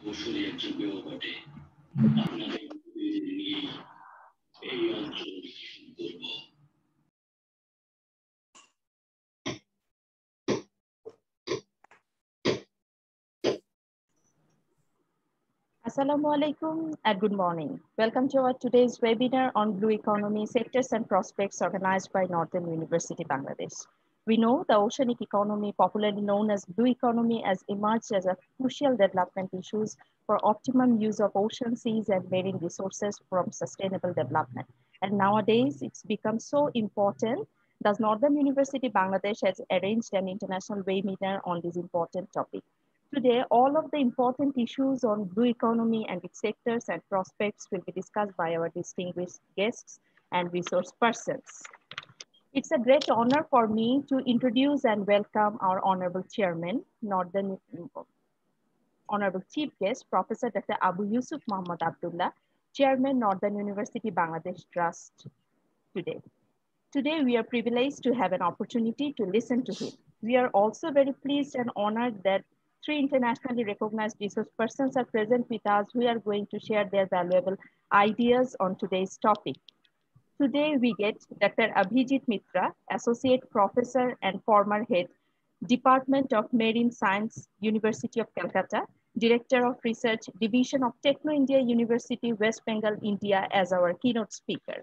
কৌশলের যুগেও বটে আপনাদের নিয়ে এই অঞ্চল করব। Assalamu alaikum and good morning. Welcome to our today's webinar on blue economy sectors and prospects organized by Northern University, Bangladesh. We know the oceanic economy, popularly known as blue economy, has emerged as a crucial development issue for optimum use of ocean, seas, and marine resources from sustainable development. And nowadays, it's become so important that Northern University, Bangladesh has arranged an international webinar on this important topic. Today, all of the important issues on blue economy and its sectors and prospects will be discussed by our distinguished guests and resource persons. It's a great honor for me to introduce and welcome our Honorable Chairman, Honorable Chief Guest, Professor Dr. Abu Yusuf Muhammad Abdullah, Chairman, Northern University Bangladesh Trust today. Today, we are privileged to have an opportunity to listen to him. We are also very pleased and honored that three internationally recognized resource persons are present with us who are going to share their valuable ideas on today's topic. Today, we get Dr. Abhijit Mitra, Associate Professor and former Head, Department of Marine Science, University of Calcutta, Director of Research, Division of Techno India University, West Bengal, India, as our keynote speaker.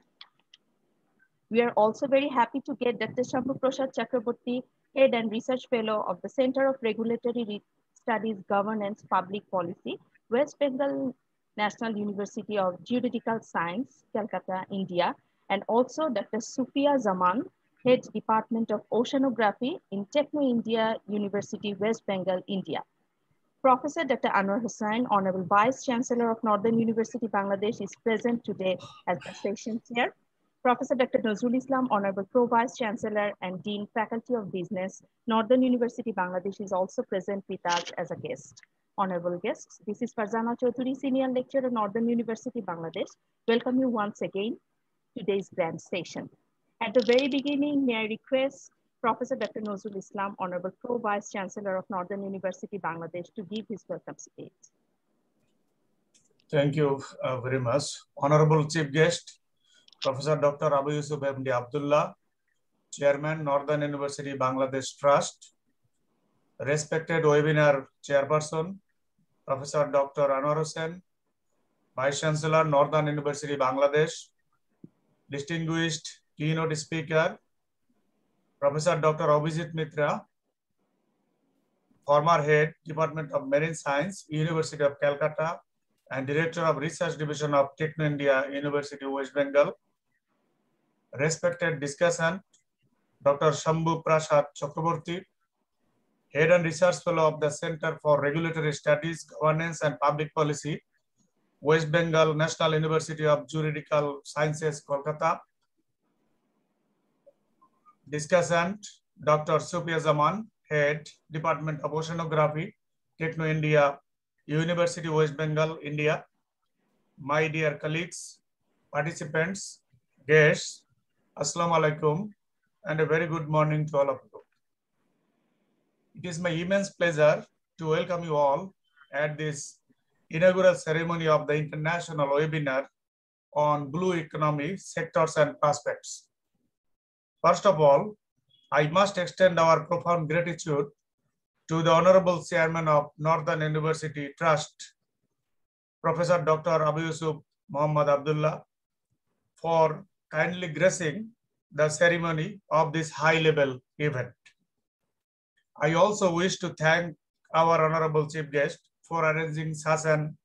We are also very happy to get Dr. Shambhu Prasad Chakraborty, Head and Research Fellow of the Center of Regulatory Studies, Governance, Public Policy, West Bengal National University of Geological Science, Calcutta, India, and also Dr. Sufia Zaman, Head Department of Oceanography in Techno India University, West Bengal, India. Professor Dr. Anwar Hussain, Honorable Vice Chancellor of Northern University, Bangladesh, is present today as the session chair. Professor Dr. Nazrul Islam, Honorable Pro Vice Chancellor and Dean Faculty of Business, Northern University, Bangladesh, is also present with us as a guest. Honorable guests, this is Farzana Chaudhuri, Senior Lecturer, Northern University, Bangladesh. Welcome you once again to today's grand session. At the very beginning, may I request Professor Dr. Nazrul Islam, Honorable Pro Vice Chancellor of Northern University, Bangladesh, to give his welcome speech. Thank you very much. Honorable Chief Guest, Professor Dr. Abu Yusuf M.D. Abdullah, Chairman, Northern University Bangladesh Trust, respected webinar chairperson, Professor Dr. Anwar Hussain, Vice Chancellor, Northern University Bangladesh, distinguished keynote speaker, Professor Dr. Abhijit Mitra, former Head, Department of Marine Science, University of Calcutta, and Director of Research Division of Techno India University, West Bengal, respected discussant, Dr. Shambhu Prasad Chakraborty, Head and Research Fellow of the Center for Regulatory Studies, Governance and Public Policy, West Bengal National University of Geological Sciences, Kolkata, discussant, Dr. Sufia Zaman, Head, Department of Oceanography, Techno India University, West Bengal, India, my dear colleagues, participants, guests, Assalamu alaikum, and a very good morning to all of you. It is my immense pleasure to welcome you all at this inaugural ceremony of the international webinar on blue economy sectors and prospects. First of all, I must extend our profound gratitude to the Honorable Chairman of Northern University Trust, Professor Dr. Abu Yusuf Muhammad Abdullah, for kindly gracing the ceremony of this high-level event. I also wish to thank our Honorable Chief Guest for arranging such an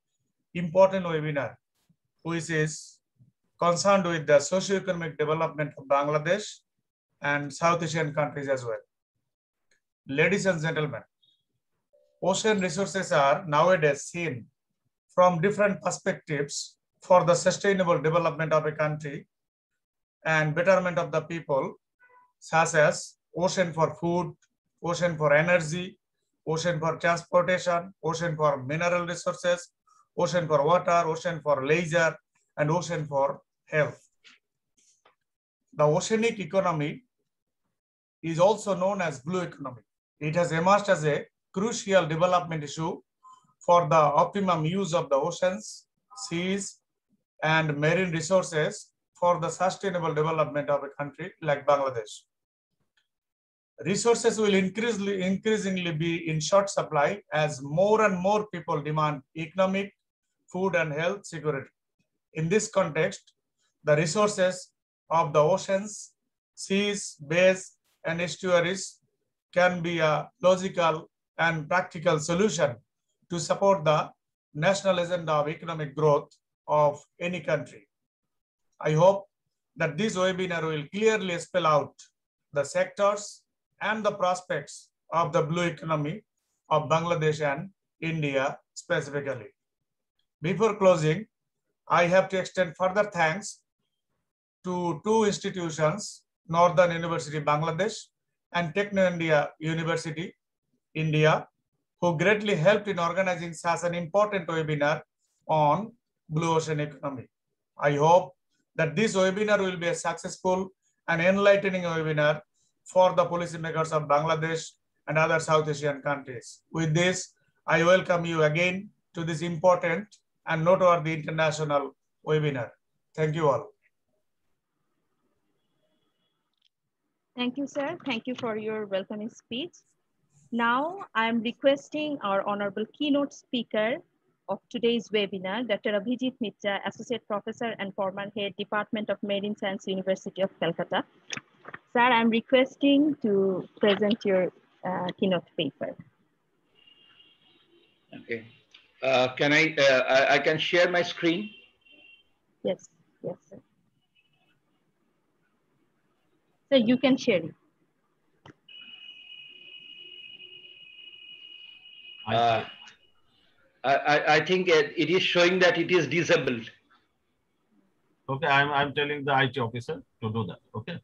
important webinar, which is concerned with the socio-economic development of Bangladesh and South Asian countries as well. Ladies and gentlemen, ocean resources are nowadays seen from different perspectives for the sustainable development of a country and betterment of the people, such as ocean for food, ocean for energy, ocean for transportation, ocean for mineral resources, ocean for water, ocean for leisure, and ocean for health. The oceanic economy is also known as blue economy. It has emerged as a crucial development issue for the optimum use of the oceans, seas, and marine resources for the sustainable development of a country like Bangladesh. Resources will increasingly be in short supply as more and more people demand economic, food, and health security. In this context, the resources of the oceans, seas, bays, and estuaries can be a logical and practical solution to support the national agenda of economic growth of any country. I hope that this webinar will clearly spell out the sectors and the prospects of the blue economy of Bangladesh and India specifically. Before closing, I have to extend further thanks to two institutions, Northern University Bangladesh and Techno India University, India, who greatly helped in organizing such an important webinar on blue ocean economy. I hope that this webinar will be a successful and enlightening webinar for the policymakers of Bangladesh and other South Asian countries. With this, I welcome you again to this important and noteworthy international webinar. Thank you all. Thank you, sir. Thank you for your welcoming speech. Now, I'm requesting our honorable keynote speaker of today's webinar, Dr. Abhijit Mitra, Associate Professor and former Head, Department of Marine Science, University of Calcutta. Sir, I'm requesting to present your keynote paper. Okay. Can I can share my screen? Yes, yes, sir. So you can share it. I think it is showing that it is disabled. Okay, I'm telling the IT officer to do that. Okay.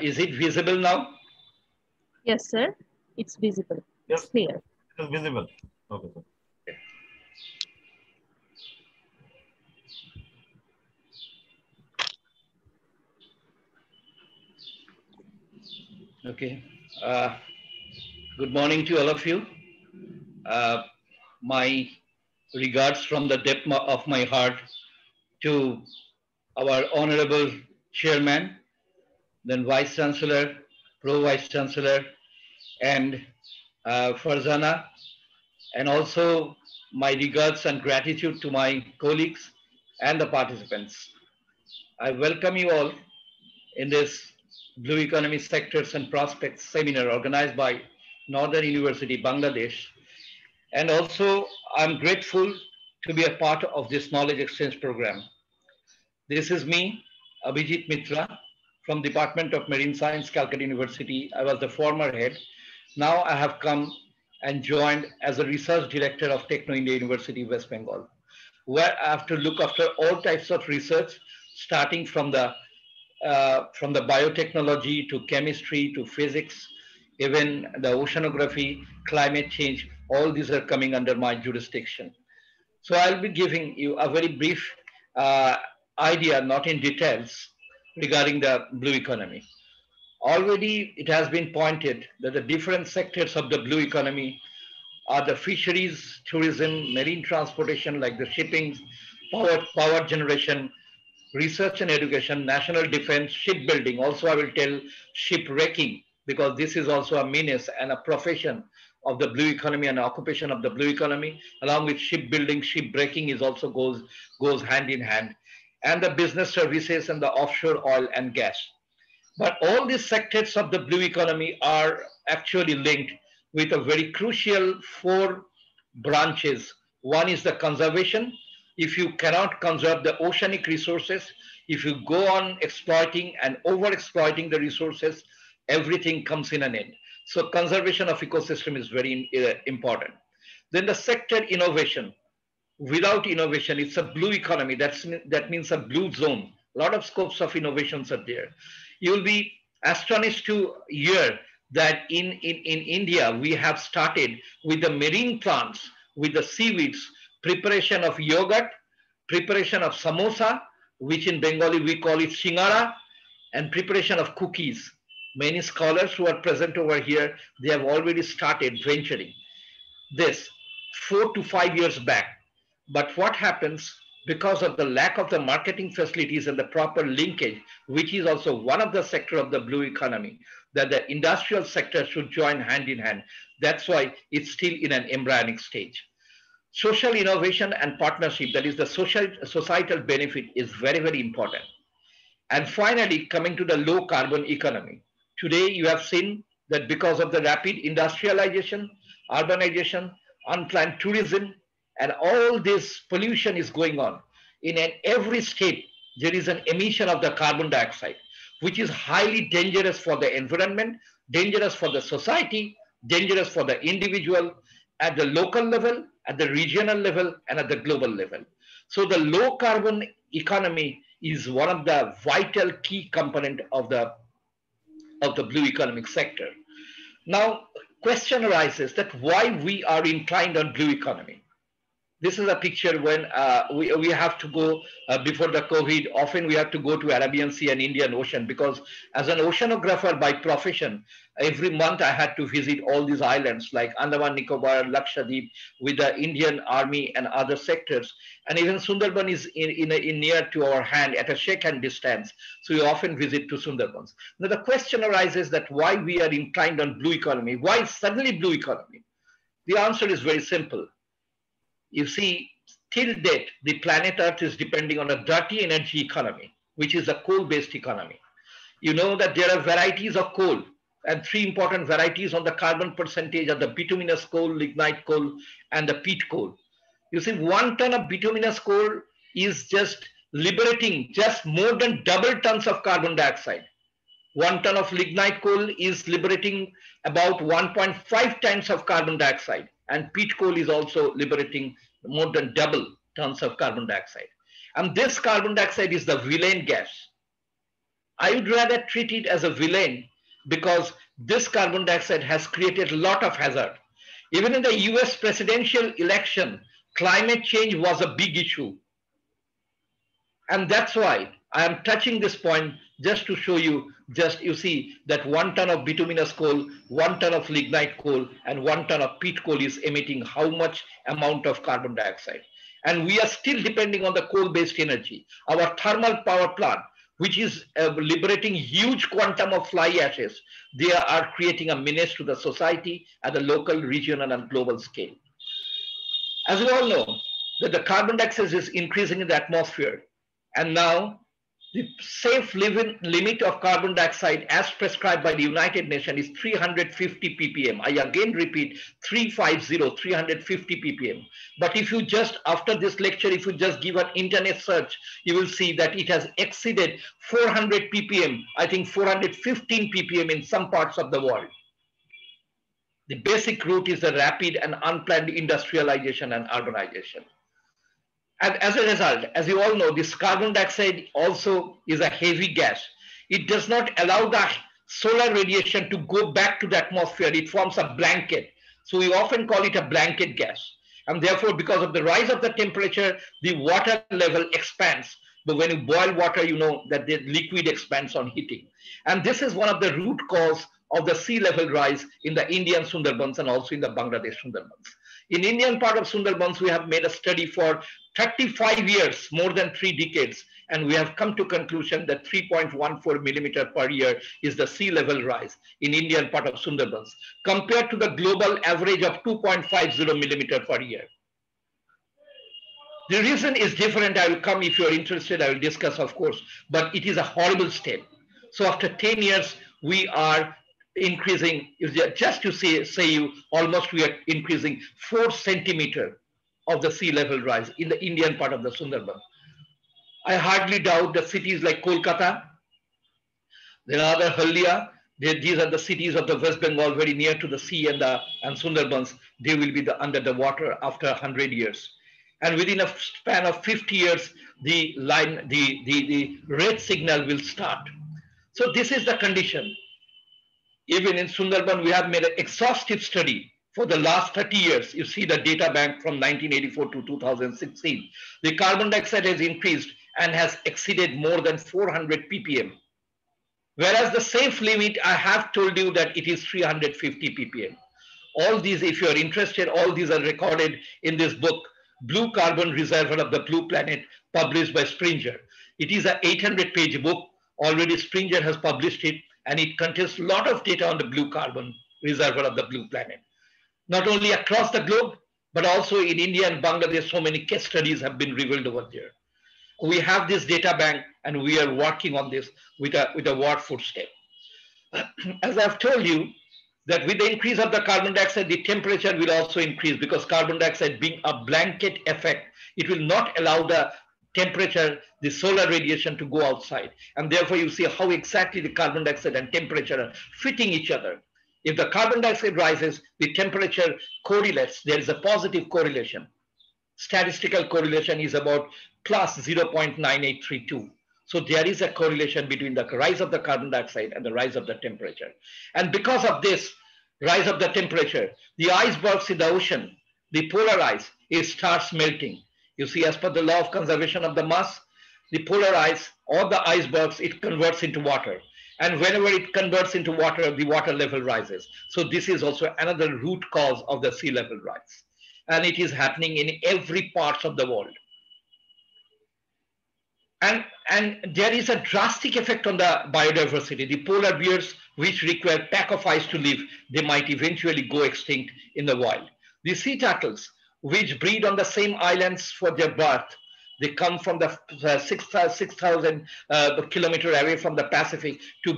Is it visible now? Yes, sir. It's visible. Yes. It's clear. It is visible. Okay, sir. Okay. Good morning to all of you. My regards from the depth of my heart to our honorable chairman, then vice chancellor, pro vice chancellor, and Farzana, and also my regards and gratitude to my colleagues and the participants. I welcome you all in this Blue Economy Sectors and Prospects seminar organized by Northern University, Bangladesh. And also, I'm grateful to be a part of this knowledge exchange program. This is me, Abhijit Mitra, from Department of Marine Science, Calcutta University. I was the former head. Now I have come and joined as a research director of Techno India University, West Bengal, where I have to look after all types of research, starting from the biotechnology to chemistry to physics, even the oceanography, climate change, all these are coming under my jurisdiction. So I'll be giving you a very brief idea, not in details, regarding the blue economy. Already it has been pointed that the different sectors of the blue economy are the fisheries, tourism, marine transportation like the shipping, power generation, research and education, national defense, shipbuilding. Also, I will tell shipwrecking, because this is also a menace and a profession of the blue economy and occupation of the blue economy. Along with shipbuilding, shipbreaking is also goes hand in hand, and the business services and the offshore oil and gas. But all these sectors of the blue economy are actually linked with a very crucial 4 branches. One is the conservation. If you cannot conserve the oceanic resources, if you go on exploiting and over-exploiting the resources, everything comes in an end. So conservation of ecosystem is very important. Then the sector innovation. Without innovation, it's a blue economy. That means a blue zone. A lot of scopes of innovations are there. You'll be astonished to hear that in India, we have started with the marine plants, with the seaweeds, preparation of yogurt, preparation of samosa, which in Bengali we call it shingara, and preparation of cookies. Many scholars who are present over here, they have already started venturing this 4 to 5 years back. But what happens because of the lack of the marketing facilities and the proper linkage, which is also one of the sector of the blue economy, that the industrial sector should join hand in hand. That's why it's still in an embryonic stage. Social innovation and partnership, that is the societal benefit, is very, very important. And finally, coming to the low carbon economy. Today, you have seen that because of the rapid industrialization, urbanization, unplanned tourism, and all this pollution is going on. In every state, there is an emission of the carbon dioxide, which is highly dangerous for the environment, dangerous for the society, dangerous for the individual at the local level, at the regional level, and at the global level. So the low carbon economy is one of the vital key component of the blue economic sector. Now, question arises that why we are inclined on blue economy. This is a picture when we have to go before the COVID. Often we have to go to Arabian Sea and Indian Ocean, because as an oceanographer by profession, every month I had to visit all these islands like Andaman Nicobar, Lakshadweep with the Indian Army and other sectors. And even Sundarban is in near to our hand at a shake hand distance. So we often visit to Sundarbans. Now the question arises that why we are inclined on blue economy? Why suddenly blue economy? The answer is very simple. You see, till date, the planet Earth is depending on a dirty energy economy, which is a coal-based economy. You know that there are varieties of coal, and 3 important varieties on the carbon percentage are the bituminous coal, lignite coal, and the peat coal. You see, 1 ton of bituminous coal is just liberating just more than double tons of carbon dioxide. 1 ton of lignite coal is liberating about 1.5 tons of carbon dioxide. And peat coal is also liberating more than double tons of carbon dioxide. And this carbon dioxide is the villain gas. I would rather treat it as a villain because this carbon dioxide has created a lot of hazard. Even in the US presidential election, climate change was a big issue. And that's why I am touching this point just to show you, you see that 1 ton of bituminous coal, 1 ton of lignite coal, and 1 ton of peat coal is emitting how much amount of carbon dioxide. And we are still depending on the coal-based energy. Our thermal power plant, which is liberating huge quantum of fly ashes, they are creating a menace to the society at the local, regional, and global scale. As we all know, that the carbon dioxide is increasing in the atmosphere. And now, the safe limit of carbon dioxide as prescribed by the United Nations is 350 ppm. I again repeat, 350 ppm. But if you just, after this lecture, if you just give an internet search, you will see that it has exceeded 400 ppm, I think 415 ppm in some parts of the world. The basic root is the rapid and unplanned industrialization and urbanization. And as a result, as you all know, this carbon dioxide also is a heavy gas. It does not allow the solar radiation to go back to the atmosphere. It forms a blanket. So we often call it a blanket gas. And therefore, because of the rise of the temperature, the water level expands. But when you boil water, you know that the liquid expands on heating. And this is one of the root cause of the sea level rise in the Indian Sundarbans and also in the Bangladesh Sundarbans. In Indian part of Sundarbans, we have made a study for 35 years, more than 3 decades, and we have come to conclusion that 3.14 millimeter per year is the sea level rise in Indian part of Sundarbans, compared to the global average of 2.50 millimeter per year. The reason is different. I will come, if you are interested, I will discuss, of course, but it is a horrible step. So after 10 years, we are increasing, just to say you, almost we are increasing 4 centimeter of the sea level rise in the Indian part of the Sundarban. I hardly doubt that cities like Kolkata, there are other Haldia, these are the cities of the West Bengal very near to the sea and Sundarbans, they will be under the water after 100 years. And within a span of 50 years, the red signal will start. So this is the condition. Even in Sundarban, we have made an exhaustive study for the last 30 years. You see the data bank from 1984 to 2016. The carbon dioxide has increased and has exceeded more than 400 ppm. Whereas the safe limit, I have told you that it is 350 ppm. All these, if you are interested, all these are recorded in this book, Blue Carbon Reservoir of the Blue Planet, published by Springer. It is an 800-page book. Already Springer has published it, and it contains a lot of data on the blue carbon reservoir of the blue planet. Not only across the globe, but also in India and Bangladesh, so many case studies have been revealed over there. We have this data bank, and we are working on this with a war footstep. As I've told you, that with the increase of the carbon dioxide, the temperature will also increase, because carbon dioxide being a blanket effect, it will not allow the temperature, the solar radiation to go outside. And therefore you see how exactly the carbon dioxide and temperature are fitting each other. If the carbon dioxide rises, the temperature correlates. There is a positive correlation. Statistical correlation is about plus 0.9832. So there is a correlation between the rise of the carbon dioxide and the rise of the temperature. And because of this rise of the temperature, the icebergs in the ocean, the polar ice, it starts melting. You see, as per the law of conservation of the mass, the polar ice or the icebergs, it converts into water. And whenever it converts into water, the water level rises. So this is also another root cause of the sea level rise. And it is happening in every part of the world. And there is a drastic effect on the biodiversity. The polar bears, which require pack of ice to live, they might eventually go extinct in the wild. The sea turtles, which breed on the same islands for their birth, they come from the 6,000 kilometer away from the Pacific to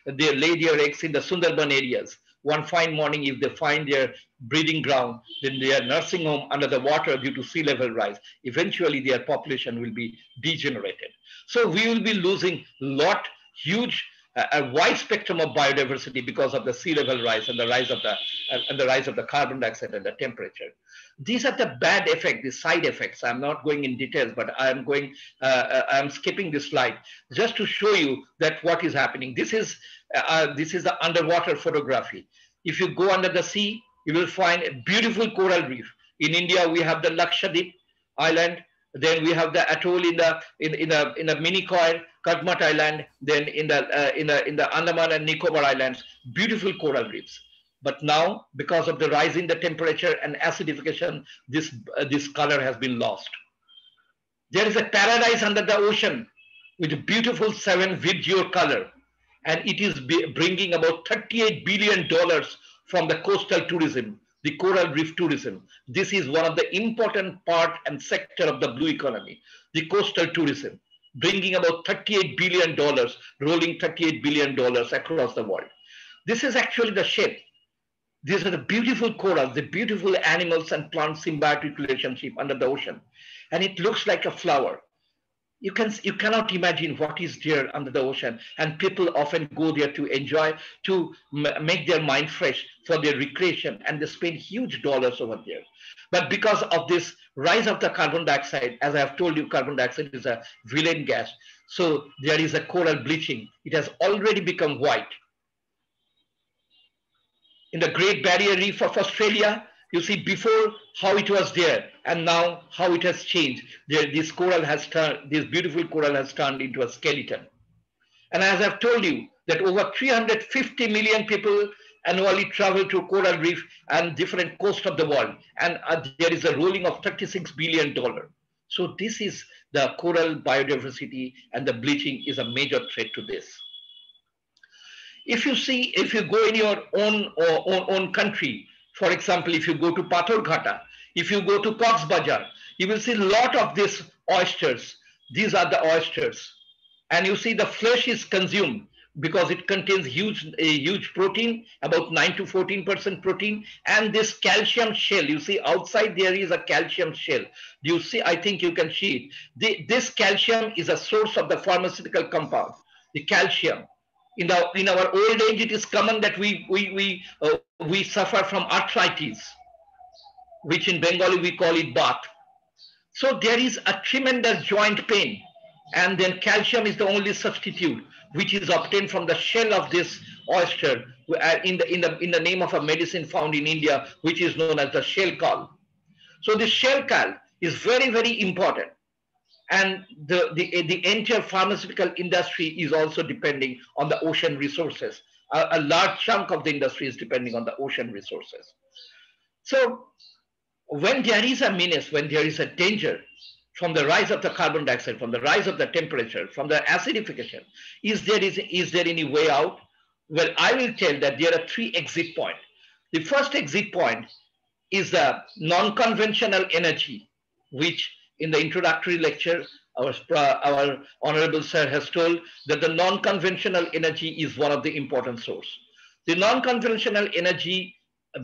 lay their eggs in the Sundarban areas. One fine morning, if they find their breeding ground, then their nursing home under the water due to sea level rise, eventually their population will be degenerated. So we will be losing a wide spectrum of biodiversity because of the sea level rise and the rise of the carbon dioxide and the temperature. These are the bad effects, the side effects. I'm not going in details, but I'm skipping this slide just to show you that what is happening. This is the underwater photography. If you go under the sea, you will find a beautiful coral reef. In India, we have the Lakshadweep Island. Then we have the atoll in the Minicoy, Kadmat Island. Then in the Andaman and Nicobar Islands, beautiful coral reefs. But now, because of the rise in the temperature and acidification, this color has been lost. There is a paradise under the ocean with beautiful 7 video color, and it is bringing about $38 billion from the coastal tourism, the coral reef tourism. This is one of the important part and sector of the blue economy, the coastal tourism, bringing about $38 billion, rolling $38 billion across the world. This is actually the shape. These are the beautiful corals, the beautiful animals and plant symbiotic relationship under the ocean. And it looks like a flower. You cannot imagine what is there under the ocean. And people often go there to enjoy, to make their mind fresh for their recreation. And they spend huge dollars over there. But because of this rise of the carbon dioxide, as I have told you, carbon dioxide is a villain gas. So there is a coral bleaching. It has already become white. In the Great Barrier Reef of Australia, you see before how it was there and now how it has changed. This beautiful coral has turned into a skeleton. And as I've told you, that over 350 million people annually travel to coral reef and different coasts of the world. And there is a rolling of $36 billion. So this is the coral biodiversity, and the bleaching is a major threat to this. If you go in your own country, for example, if you go to Pathorghata, if you go to Cox's Bazar, you will see a lot of these oysters. These are the oysters. And you see the flesh is consumed because it contains huge protein, about 9 to 14% protein, and this calcium shell. You see outside there is a calcium shell. You see, I think you can see it. This calcium is a source of the pharmaceutical compound, the calcium. In our old age, it is common that we suffer from arthritis, which in Bengali we call it bath. So there is a tremendous joint pain. and then calcium is the only substitute which is obtained from the shell of this oyster in the name of a medicine found in India, which is known as the shell gall. So the shell gall is very, very important. And the entire pharmaceutical industry is also depending on the ocean resources. A large chunk of the industry is depending on the ocean resources. So when there is a menace, when there is a danger from the rise of the carbon dioxide, from the rise of the temperature, from the acidification, is there any way out? Well, I will tell that there are three exit points. The first exit point is the non-conventional energy, which in the introductory lecture, our honorable sir has told that the non-conventional energy is one of the important source. The non-conventional energy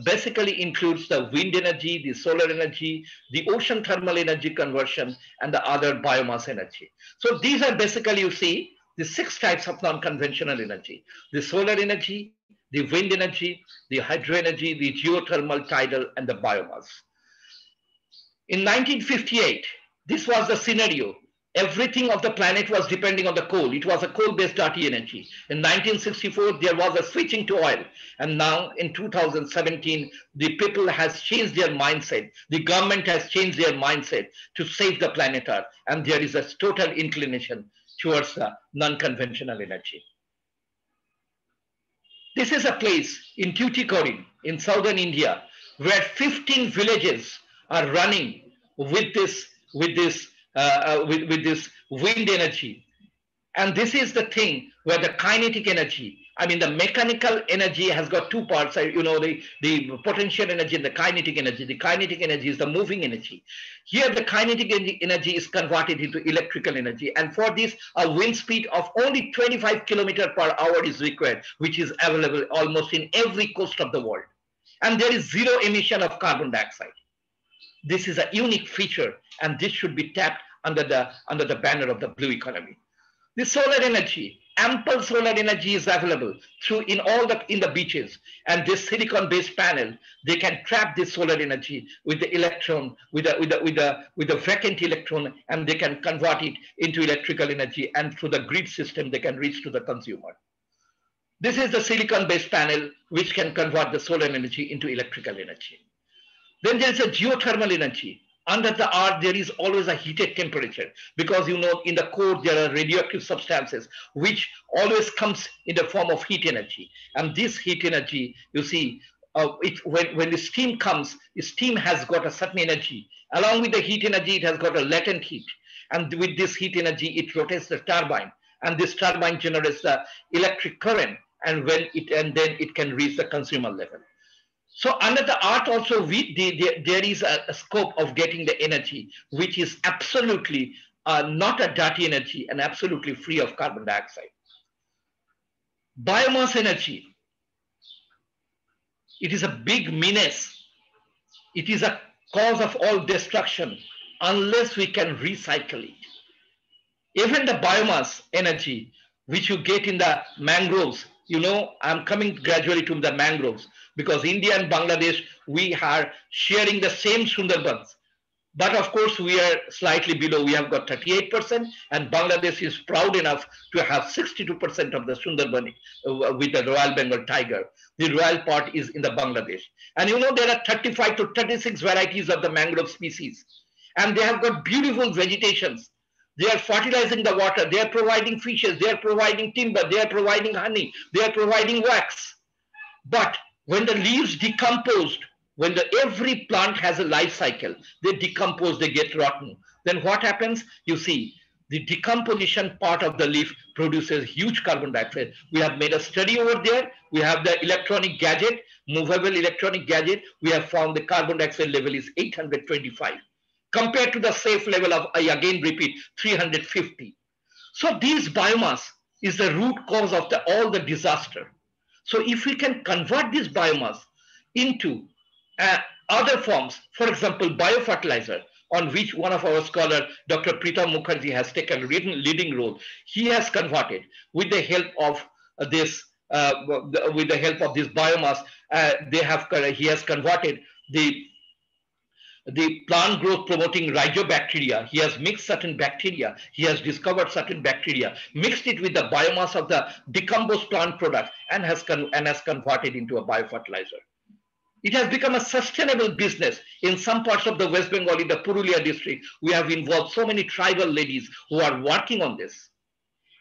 basically includes the wind energy, the solar energy, the ocean thermal energy conversion, and the other biomass energy. So these are basically, you see, the 6 types of non-conventional energy: the solar energy, the wind energy, the hydro energy, the geothermal, tidal, and the biomass. In 1958, this was the scenario. Everything of the planet was depending on the coal. It was a coal-based dirty energy. In 1964, there was a switching to oil. And now in 2017, the people has changed their mindset. The government has changed their mindset to save the planet Earth. And there is a total inclination towards the non-conventional energy. This is a place in Tuticorin in southern India where 15 villages are running with this wind energy. And this is the thing where the kinetic energy, I mean the mechanical energy has got 2 parts, you know, the potential energy and the kinetic energy. The kinetic energy is the moving energy. Here the kinetic energy is converted into electrical energy, and for this a wind speed of only 25 km/h is required, which is available almost in every coast of the world. And there is zero emission of carbon dioxide. This is a unique feature, and this should be tapped under the banner of the blue economy. The solar energy, ample solar energy is available in the beaches, and this silicon-based panel, they can trap this solar energy with the electron, with the vacant electron, and they can convert it into electrical energy, and through the grid system they can reach to the consumer. This is the silicon-based panel which can convert the solar energy into electrical energy. Then there is a geothermal energy. Under the earth, there is always a heated temperature because, you know, in the core, there are radioactive substances which always comes in the form of heat energy. And this heat energy, you see, when the steam comes, the steam has got a certain energy. Along with the heat energy, it has got a latent heat. And with this heat energy, it rotates the turbine. And this turbine generates the electric current. And then it can reach the consumer level. So under the earth also, there is a scope of getting the energy, which is absolutely not a dirty energy and absolutely free of carbon dioxide. Biomass energy, it is a big menace. It is a cause of all destruction unless we can recycle it. Even the biomass energy, which you get in the mangroves, you know, I'm coming gradually to the mangroves because India and Bangladesh, we are sharing the same Sundarbans. But of course, we are slightly below. We have got 38%, and Bangladesh is proud enough to have 62% of the Sundarban with the Royal Bengal tiger. The royal part is in the Bangladesh. And you know, there are 35 to 36 varieties of the mangrove species. And they have got beautiful vegetations. They are fertilizing the water. They are providing fishes. They are providing timber. They are providing honey. They are providing wax. But when the leaves decomposed, when every plant has a life cycle, they decompose, they get rotten. Then what happens? You see, the decomposition part of the leaf produces huge carbon dioxide. We have made a study over there. We have the electronic gadget, movable electronic gadget. We have found the carbon dioxide level is 825. Compared to the safe level of, I again repeat, 350. So this biomass is the root cause of all the disaster. So if we can convert this biomass into other forms, for example, biofertilizer, on which one of our scholars, Dr. Pritam Mukherjee, has taken a leading role. He has converted with the help of this biomass. He has converted the the plant growth promoting rhizobacteria. He has mixed certain bacteria. He has discovered certain bacteria, mixed it with the biomass of the decomposed plant product, and has converted into a biofertilizer. It has become a sustainable business. In some parts of the West Bengal, in the Purulia district, we have involved so many tribal ladies who are working on this.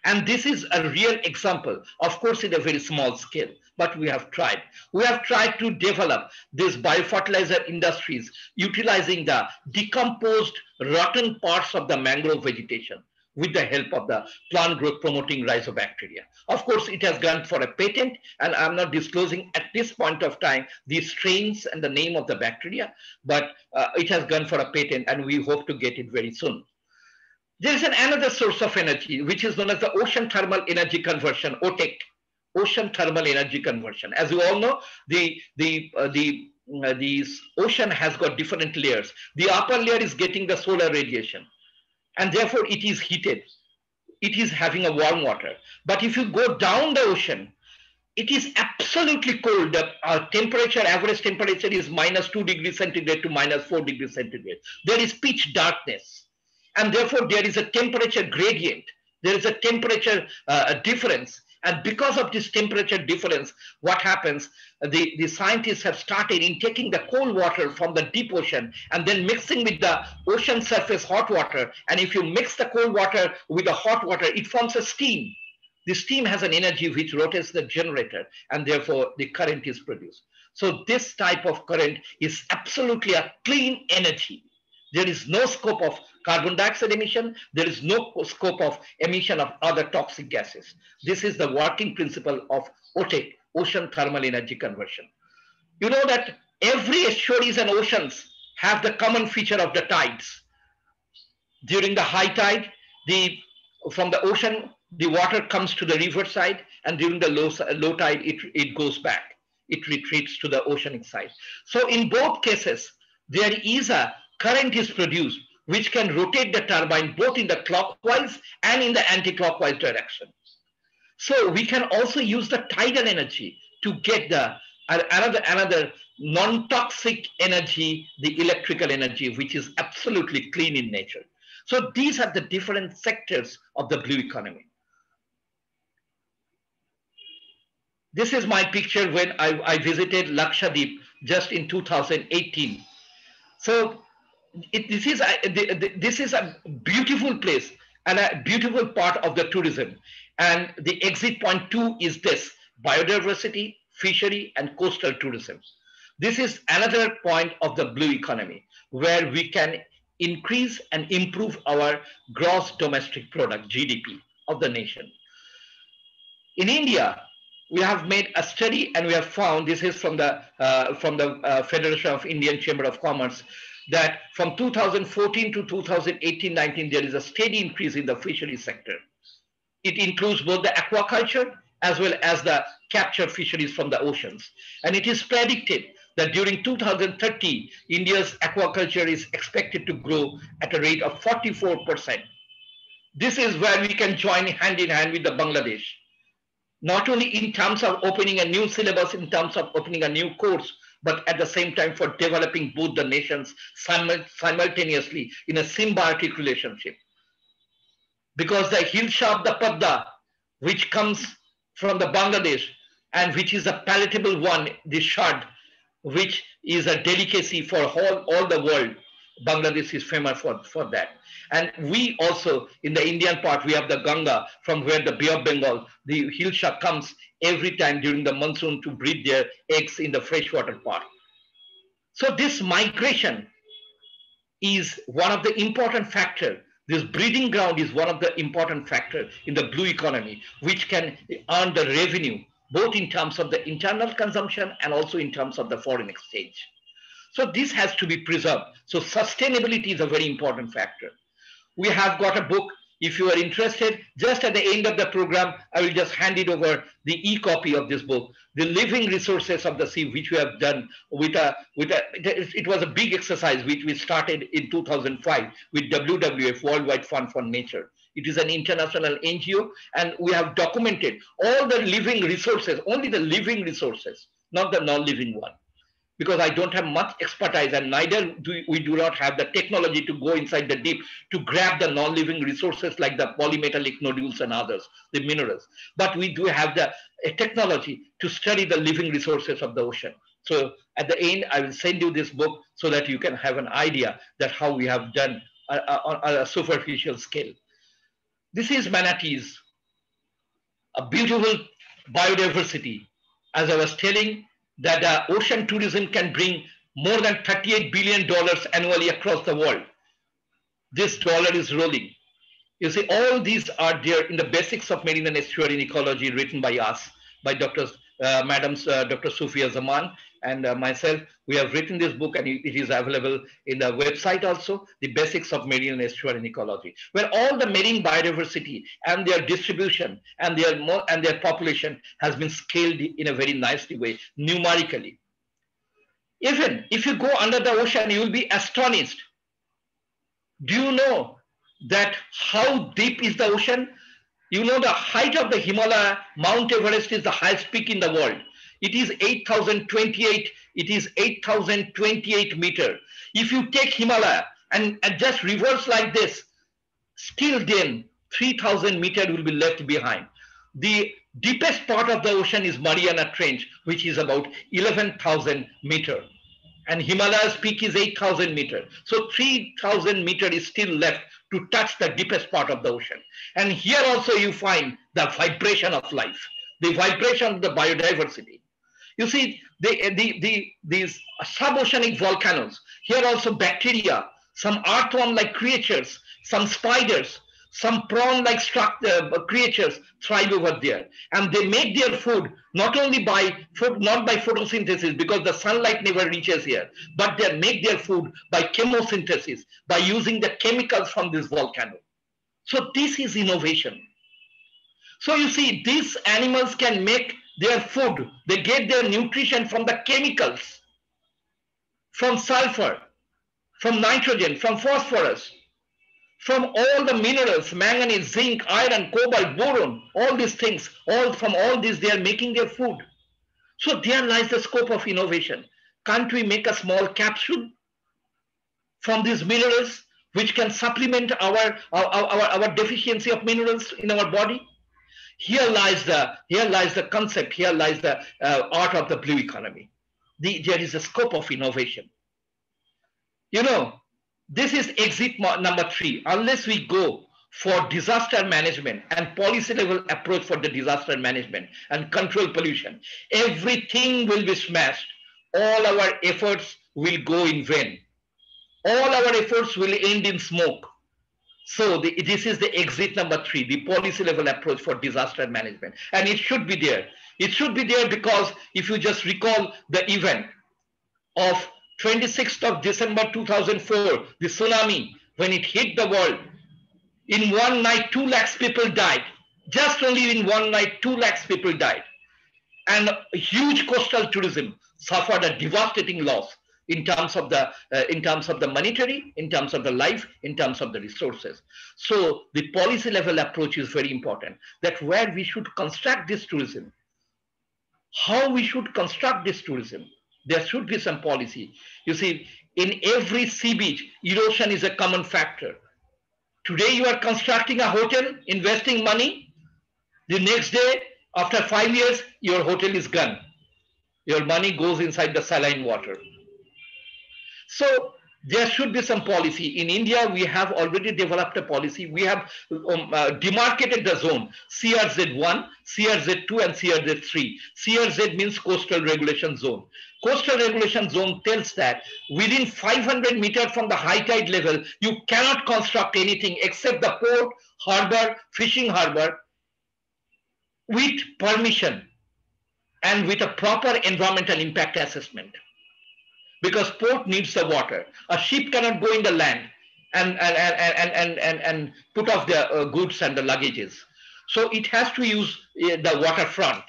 And this is a real example, of course, in a very small scale, but we have tried. We have tried to develop these biofertilizer industries utilizing the decomposed, rotten parts of the mangrove vegetation with the help of the plant growth promoting rhizobacteria. Of course, it has gone for a patent, and I'm not disclosing at this point of time the strains and the name of the bacteria, but it has gone for a patent, and we hope to get it very soon. There is another source of energy, which is known as the ocean thermal energy conversion, OTEC, ocean thermal energy conversion. As you all know, the ocean has got different layers. The upper layer is getting the solar radiation, and therefore it is heated. It is having a warm water. But if you go down the ocean, it is absolutely cold. The temperature, average temperature is -2 degrees centigrade to -4 degrees centigrade. There is pitch darkness. And therefore, there is a temperature gradient. There is a temperature difference. And because of this temperature difference, what happens, the scientists have started in taking the cold water from the deep ocean and then mixing with the ocean surface hot water. And if you mix the cold water with the hot water, it forms a steam. The steam has an energy which rotates the generator, and therefore the current is produced. So this type of current is absolutely a clean energy. There is no scope of carbon dioxide emission. There is no scope of emission of other toxic gases. This is the working principle of OTEC, ocean thermal energy conversion. You know that every estuaries and oceans have the common feature of the tides. During the high tide, from the ocean, the water comes to the river side, and during the low tide, it goes back. It retreats to the oceanic side. So in both cases, there is a current is produced which can rotate the turbine both in the clockwise and in the anti-clockwise direction. So we can also use the tidal energy to get the another non-toxic energy, the electrical energy, which is absolutely clean in nature. So these are the different sectors of the blue economy. This is my picture when I visited Lakshadweep just in 2018. So this is a beautiful place and a beautiful part of the tourism. And the exit point 2 is this: biodiversity, fishery, and coastal tourism. This is another point of the blue economy where we can increase and improve our gross domestic product, GDP, of the nation. In India, we have made a study and we have found, this is from the Federation of Indian Chamber of Commerce, that from 2014 to 2018-19, there is a steady increase in the fishery sector. It includes both the aquaculture as well as the capture fisheries from the oceans. And it is predicted that during 2030, India's aquaculture is expected to grow at a rate of 44%. This is where we can join hand in hand with the Bangladesh. Not only in terms of opening a new syllabus, in terms of opening a new course, but at the same time for developing both the nations simultaneously in a symbiotic relationship. Because the Hilsha of the Padda, which comes from the Bangladesh and which is a palatable one, the shad, which is a delicacy for all the world, Bangladesh is famous for that. And we also, in the Indian part, we have the Ganga, from where the Bay of Bengal, the Hilsha comes every time during the monsoon to breed their eggs in the freshwater part. So this migration is one of the important factors. This breeding ground is one of the important factors in the blue economy, which can earn the revenue, both in terms of the internal consumption and also in terms of the foreign exchange. So this has to be preserved. So sustainability is a very important factor. We have got a book. If you are interested, just at the end of the program, I will just hand it over the e-copy of this book, The Living Resources of the Sea, which we have done it was a big exercise which we started in 2005 with WWF, Worldwide Fund for Nature. It is an international NGO, and we have documented all the living resources, only the living resources, not the non-living one. because I don't have much expertise, and neither do we do not have the technology to go inside the deep to grab the non-living resources like the polymetallic nodules and others, the minerals. But we do have the technology to study the living resources of the ocean. So at the end, I will send you this book so that you can have an idea that how we have done on a superficial scale. This is manatees, a beautiful biodiversity. As I was telling, that ocean tourism can bring more than $38 billion annually across the world. This dollar is rolling. You see, all these are there in the Basics of Marine and Estuarine Ecology, written by us, by Dr. Dr. Sufia Zaman and myself. We have written this book, and it is available in the website also, the Basics of Marine and Estuarine Ecology, where all the marine biodiversity and their distribution and their population has been scaled in a very nicely way, numerically. Even if you go under the ocean, you will be astonished. Do you know that how deep is the ocean? You know the height of the Himalaya, Mount Everest is the highest peak in the world. It is 8,028. It is 8,028 meter. If you take Himalaya and just reverse like this, still then 3,000 meter will be left behind. The deepest part of the ocean is Mariana Trench, which is about 11,000 meter. And Himalaya's peak is 8,000 meters. So 3,000 meters is still left to touch the deepest part of the ocean. And here also you find the vibration of life, the vibration of the biodiversity. You see, these sub-oceanic volcanoes, here also bacteria, some earthworm-like creatures, some spiders, some prawn-like creatures thrive over there, and they make their food not by photosynthesis, because the sunlight never reaches here, but they make their food by chemosynthesis, by using the chemicals from this volcano. So this is innovation. So you see, these animals can make their food, they get their nutrition from the chemicals, from sulfur, from nitrogen, from phosphorus, from all the minerals, manganese, zinc, iron, cobalt, boron, all these things, from all these they are making their food. So there lies the scope of innovation. Can't we make a small capsule from these minerals which can supplement our deficiency of minerals in our body? Here lies the concept, here lies the art of the blue economy. There is a scope of innovation. You know, this is exit number 3. Unless we go for disaster management and policy level approach for the disaster management and control pollution, everything will be smashed. All our efforts will go in vain. All our efforts will end in smoke. So this is the exit number 3, the policy level approach for disaster management. And it should be there. It should be there because if you just recall the event of 26th of December 2004, the tsunami, when it hit the world, in one night 2 lakhs people died. Just only in one night 2 lakhs people died. And huge coastal tourism suffered a devastating loss in terms of the monetary, in terms of the life, in terms of the resources. So the policy level approach is very important, that where we should construct this tourism, how we should construct this tourism. There should be some policy. You see, in every sea beach, erosion is a common factor. Today you are constructing a hotel, investing money. The next day, after 5 years, your hotel is gone. Your money goes inside the saline water. So there should be some policy. In India, we have already developed a policy. We have demarcated the zone, CRZ1, CRZ2, and CRZ3. CRZ means Coastal Regulation Zone. Coastal Regulation Zone tells that within 500 meters from the high tide level, you cannot construct anything except the port, harbor, fishing harbor, with permission and with a proper environmental impact assessment. Because port needs the water. A ship cannot go in the land and put off the goods and the luggages. So it has to use the waterfront.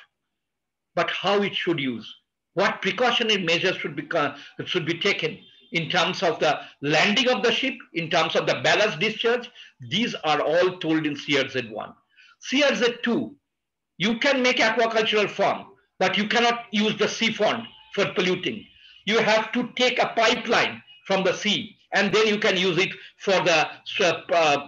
But how it should use? What precautionary measures should be taken in terms of the landing of the ship, in terms of the ballast discharge? These are all told in CRZ1. CRZ2, you can make aquacultural farm, but you cannot use the sea fund for polluting. You have to take a pipeline from the sea, and then you can use it for the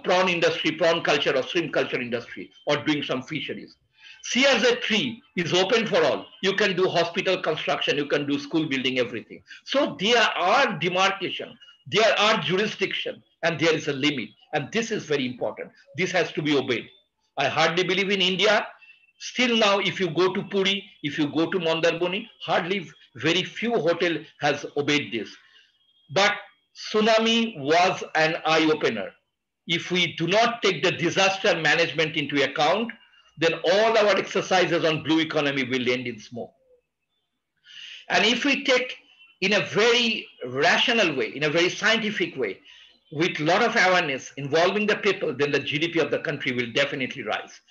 prawn industry, prawn culture or shrimp culture industry, or doing some fisheries. Sea as a tree is open for all. You can do hospital construction, you can do school building, everything. So there are demarcation, there are jurisdiction, and there is a limit. And this is very important. This has to be obeyed. I hardly believe in India. Still now, if you go to Puri, if you go to Mandarboni, hardly very few hotel has obeyed this. But tsunami was an eye-opener. If we do not take the disaster management into account, then all our exercises on blue economy will end in smoke. And if we take in a very rational way, in a very scientific way, with a lot of awareness involving the people, then the GDP of the country will definitely rise.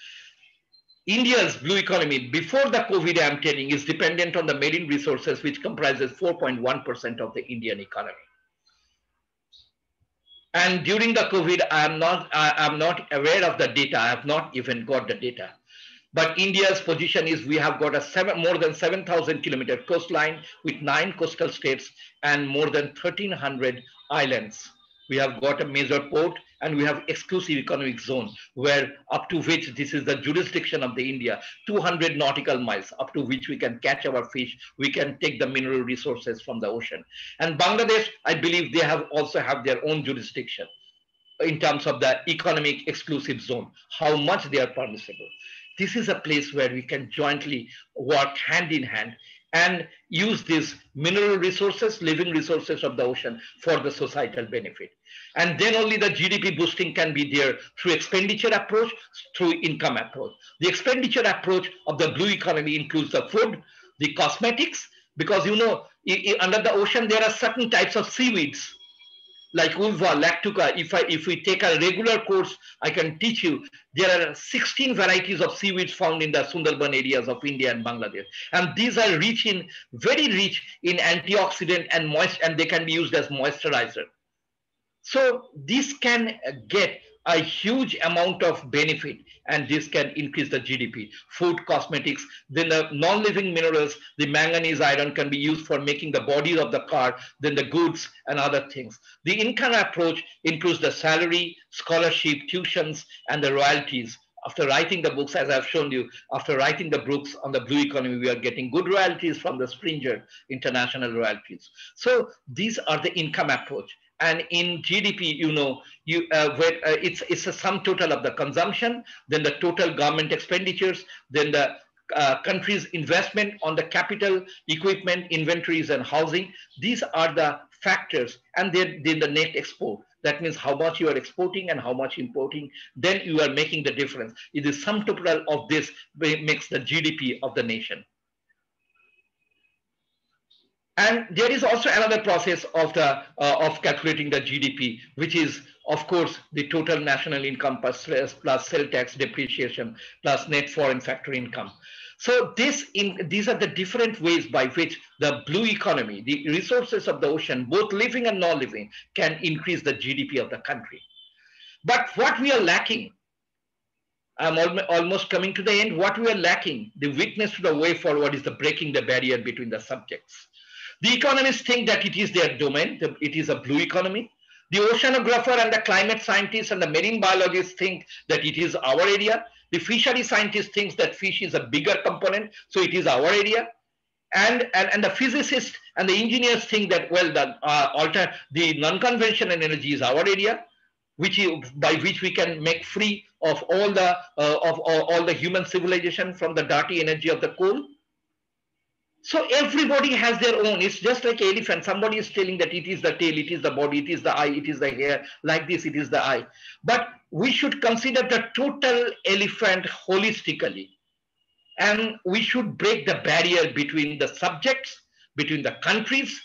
India's blue economy before the COVID, I'm telling, is dependent on the marine resources, which comprises 4.1% of the Indian economy. And during the COVID, I'm not aware of the data. I have not even got the data. But India's position is we have got a more than 7,000 kilometer coastline with 9 coastal states and more than 1,300 islands. We have got a major port, and we have exclusive economic zone where up to which this is the jurisdiction of the India, 200 nautical miles up to which we can catch our fish, we can take the mineral resources from the ocean. And Bangladesh, I believe they have also have their own jurisdiction in terms of the economic exclusive zone, how much they are permissible. This is a place where we can jointly work hand in hand and use these mineral resources, living resources of the ocean for the societal benefit. And then only the GDP boosting can be there through expenditure approach, through income approach. The expenditure approach of the blue economy includes the food, the cosmetics, because you know, under the ocean, there are certain types of seaweeds like ulva, lactuca. If we take a regular course, I can teach you. There are 16 varieties of seaweeds found in the Sundarban areas of India and Bangladesh, and these are very rich in antioxidant and moist, and they can be used as moisturizer. So this can get a huge amount of benefit, and this can increase the GDP. Food, cosmetics, then the non-living minerals, the manganese, iron can be used for making the body of the car, then the goods and other things. The income approach includes the salary, scholarship, tuitions, and the royalties. After writing the books, as I've shown you, after writing the books on the blue economy, we are getting good royalties from the Springer international royalties. So these are the income approach. And in GDP, you know, it's a sum total of the consumption, then the total government expenditures, then the country's investment on the capital, equipment, inventories, and housing. These are the factors, and then the net export. That means how much you are exporting and how much importing. Then you are making the difference. It is sum total of this makes the GDP of the nation. And there is also another process of calculating the GDP, which is, of course, the total national income plus sale tax, depreciation, plus net foreign factor income. So these are the different ways by which the blue economy, the resources of the ocean, both living and non-living, can increase the GDP of the country. But what we are lacking, I'm almost coming to the end, what we are lacking, the witness to the way forward, is the breaking the barrier between the subjects. The economists think that it is their domain, it is a blue economy. The oceanographer and the climate scientists and the marine biologists think that it is our area. The fishery scientist thinks that fish is a bigger component, so it is our area. And the physicists and the engineers think that, well, the non-conventional energy is our area, by which we can make free of all the human civilization from the dirty energy of the coal. So everybody has their own. It's just like elephant. Somebody is telling that it is the tail, it is the body, it is the eye, it is the hair. Like this, it is the eye. But we should consider the total elephant holistically. And we should break the barrier between the subjects, between the countries.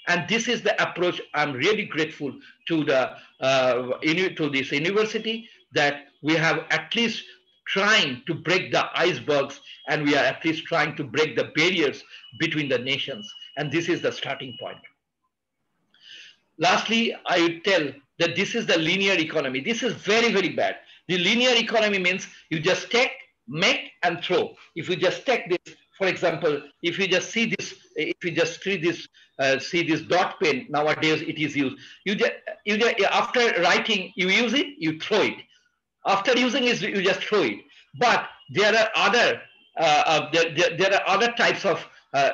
And this is the approach. I'm really grateful to this university that we have at least trying to break the icebergs, and we are at least trying to break the barriers between the nations. And this is the starting point. Lastly, I would tell that this is the linear economy. This is very, very bad. The linear economy means you just take, make, and throw. If you just take this, for example, if you just see this if you just see this dot pen, nowadays it is used. You just after writing, you use it, you throw it. After using it, you just throw it. But there are other there are other types of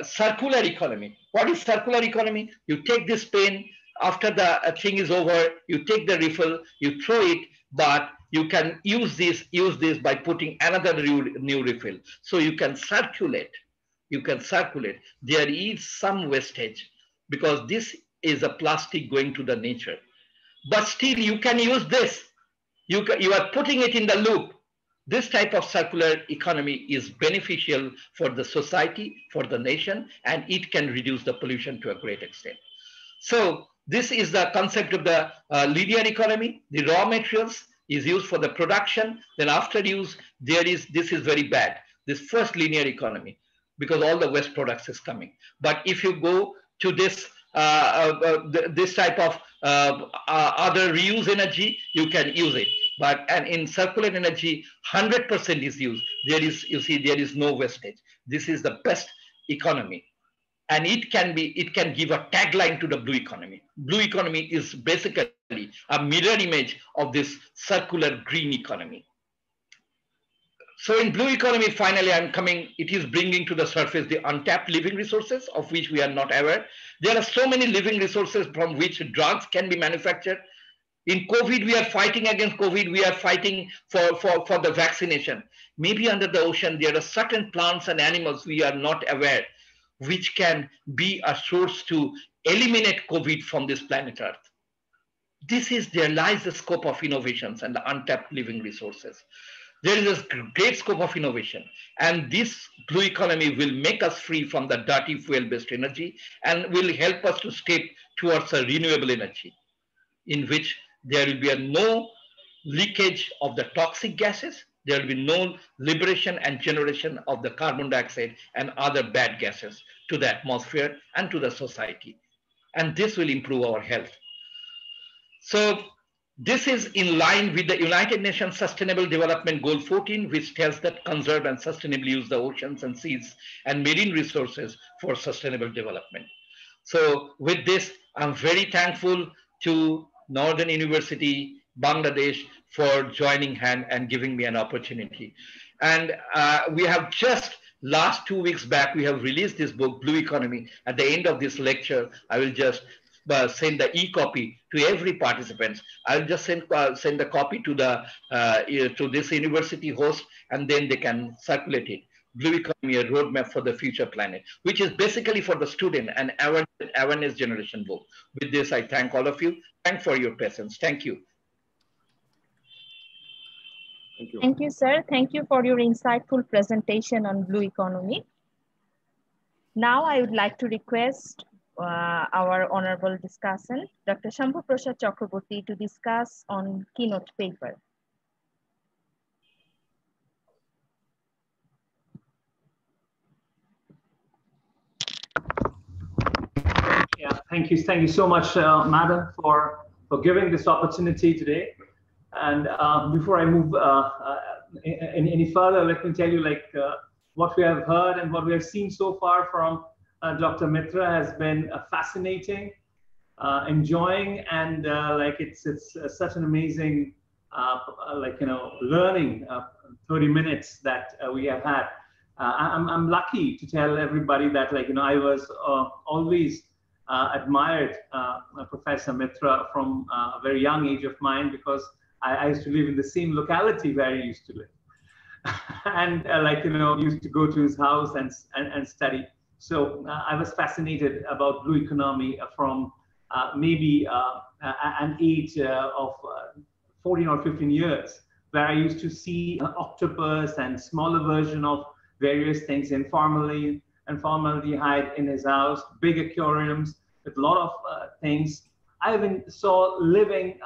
circular economy. What is circular economy? You take this pen, after the thing is over, you take the refill, you throw it, but you can use this by putting another new refill. So you can circulate. You can circulate. There is some wastage because this is a plastic going to the nature. But still you can use this. You are putting it in the loop. This type of circular economy is beneficial for the society, for the nation, and it can reduce the pollution to a great extent. So this is the concept of the linear economy. The raw materials is used for the production. Then after use, this is very bad. This first linear economy, because all the waste products is coming. But if you go to this this type of other reuse energy, you can use it. And in circular energy, 100% is used. There is no wastage. This is the best economy. And it can give a tagline to the blue economy. Blue economy is basically a mirror image of this circular green economy. So in blue economy, finally, it is bringing to the surface the untapped living resources of which we are not aware. There are so many living resources from which drugs can be manufactured. In COVID, we are fighting against COVID. We are fighting for the vaccination. Maybe under the ocean, there are certain plants and animals we are not aware, which can be a source to eliminate COVID from this planet Earth. There lies the scope of innovations and the untapped living resources. There is a great scope of innovation, and this blue economy will make us free from the dirty fuel-based energy and will help us to step towards a renewable energy in which there will be no leakage of the toxic gases. There will be no liberation and generation of the carbon dioxide and other bad gases to the atmosphere and to the society. And this will improve our health. So this is in line with the United Nations Sustainable Development Goal 14, which tells that conserve and sustainably use the oceans and seas and marine resources for sustainable development. So with this, I'm very thankful to Northern University, Bangladesh, for joining hand and giving me an opportunity. And we have just last 2 weeks back, we have released this book, Blue Economy. At the end of this lecture, I will just send the e-copy to every participant. I'll just send the copy to to this university host, and then they can circulate it. Blue Economy, a roadmap for the future planet, which is basically for the student and awareness generation book. With this, I thank all of you. Thank for your patience. Thank you. Thank you. Thank you, sir. Thank you for your insightful presentation on blue economy. Now I would like to request our honorable discussant, Dr. Shambhu Prasad Chakraborty, to discuss on keynote paper. Yeah, thank you so much, Madam, for giving this opportunity today. And before I move any further, let me tell you what we have heard and what we have seen so far from Dr. Mitra has been fascinating, enjoying, and it's such an amazing learning 30 minutes that we have had. I'm lucky to tell everybody that I was always admired Professor Mitra from a very young age of mine, because I used to live in the same locality where he used to live, and used to go to his house and study. So I was fascinated about blue economy from maybe an age of 14 or 15 years, where I used to see octopus and smaller version of various things in formaldehyde and formaldehyde in his house, big aquariums with a lot of things. I even saw living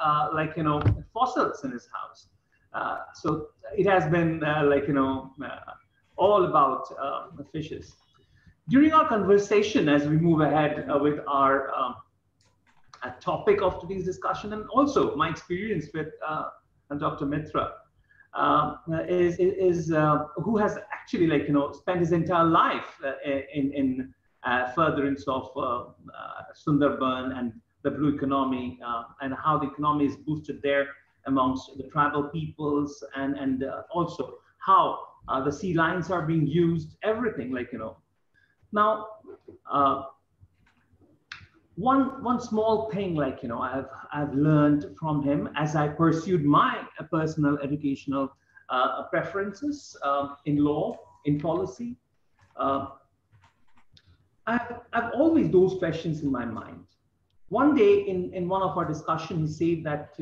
fossils in his house. So it has been all about fishes. During our conversation, as we move ahead with our topic of today's discussion, and also my experience with Dr. Mitra, who has actually spent his entire life in furtherance of Sundarban and the blue economy, and how the economy is boosted there amongst the tribal peoples, and also how the sea lions are being used, everything, like, you know. Now, one small thing, like, you know, I've learned from him as I pursued my personal educational preferences in law, in policy. I've always those questions in my mind. One day in one of our discussions, he said that,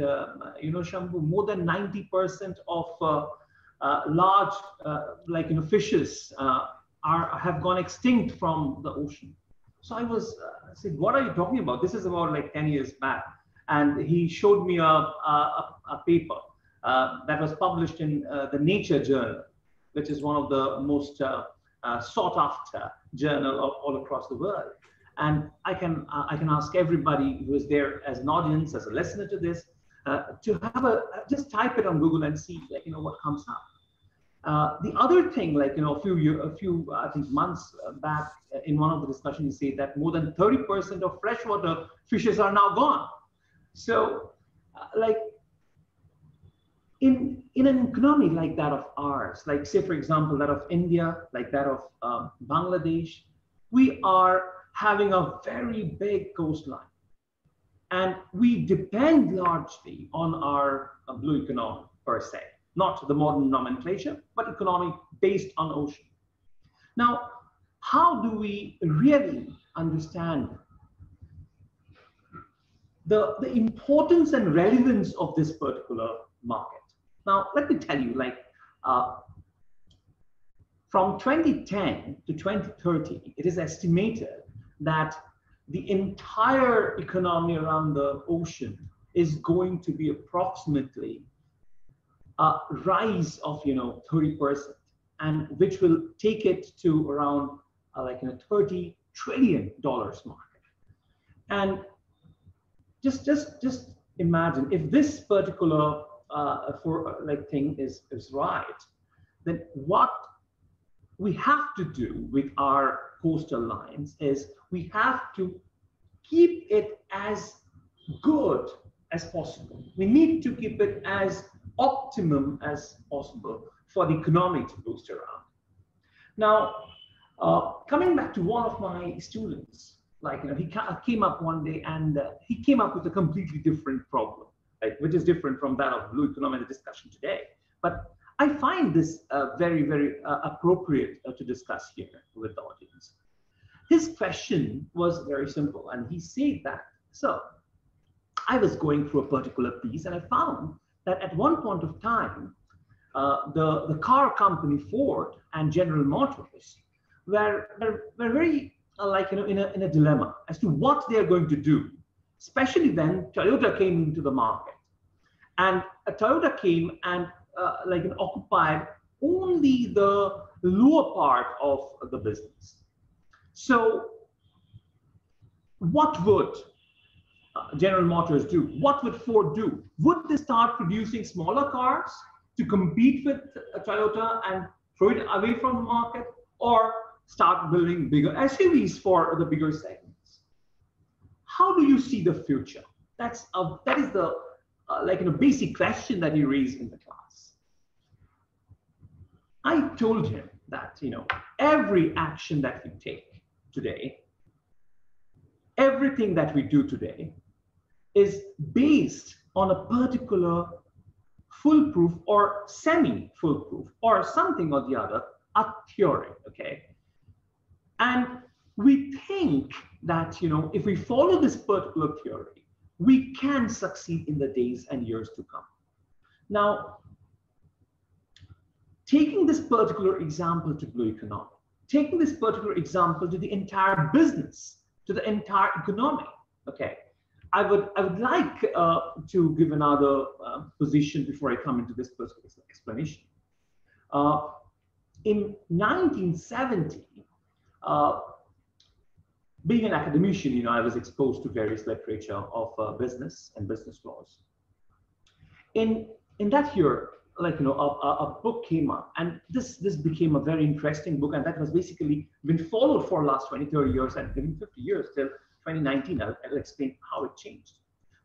you know, Shambhu, more than 90% of large, like, you know, fishes have gone extinct from the ocean. So I said, what are you talking about? This is about like 10 years back. And he showed me a paper that was published in the Nature Journal, which is one of the most sought after journal all across the world. And I can ask everybody who is there as an audience, as a listener to this, to have just type it on Google and see, like, you know, what comes up. The other thing, like, you know, a few I think months back in one of the discussions, you say that more than 30% of freshwater fishes are now gone. So, like, in an economy like that of ours, like, say, for example, that of India, like that of Bangladesh, we are having a very big coastline. And we depend largely on our blue economy per se, not the modern nomenclature, but economy based on ocean. Now, how do we really understand the importance and relevance of this particular market? Now, let me tell you, like, from 2010 to 2030, it is estimated that the entire economy around the ocean is going to be approximately a rise of, you know, 30%, and which will take it to around like, you know, $30 trillion market. And just imagine if this particular thing is right, then what we have to do with our coastal lines is we have to keep it as good as possible. We need to keep it as optimum as possible for the economy to boost around. Now, coming back to one of my students, like, you know, he came up one day and he came up with a completely different problem, like, which is different from that of blue economy in the discussion today. But I find this very, very appropriate to discuss here with the audience. His question was very simple, and he said that, so I was going through a particular piece and I found that at one point of time, the car company Ford and General Motors were very like, you know, in a dilemma as to what they are going to do, especially when Toyota came into the market. And Toyota came and like, occupied only the lower part of the business. So what would General Motors do? What would Ford do? Would they start producing smaller cars to compete with Toyota and throw it away from the market, or start building bigger SUVs for the bigger segments? How do you see the future? That is the like, you know, basic question that you raised in the class. I told him that, you know, every action that we take today, everything that we do today is based on a particular foolproof or semi-foolproof or something or the other, a theory, okay? And we think that, you know, if we follow this particular theory, we can succeed in the days and years to come. Now, taking this particular example to blue economy, taking this particular example to the entire business, to the entire economy, okay? I would like to give another position before I come into this particular explanation. In 1970, being an academician, you know, I was exposed to various literature of business and business laws. In that year, a book came up, and this became a very interesting book, and that was basically been followed for last 20, 30 years, and even 50 years till 2019. I'll explain how it changed.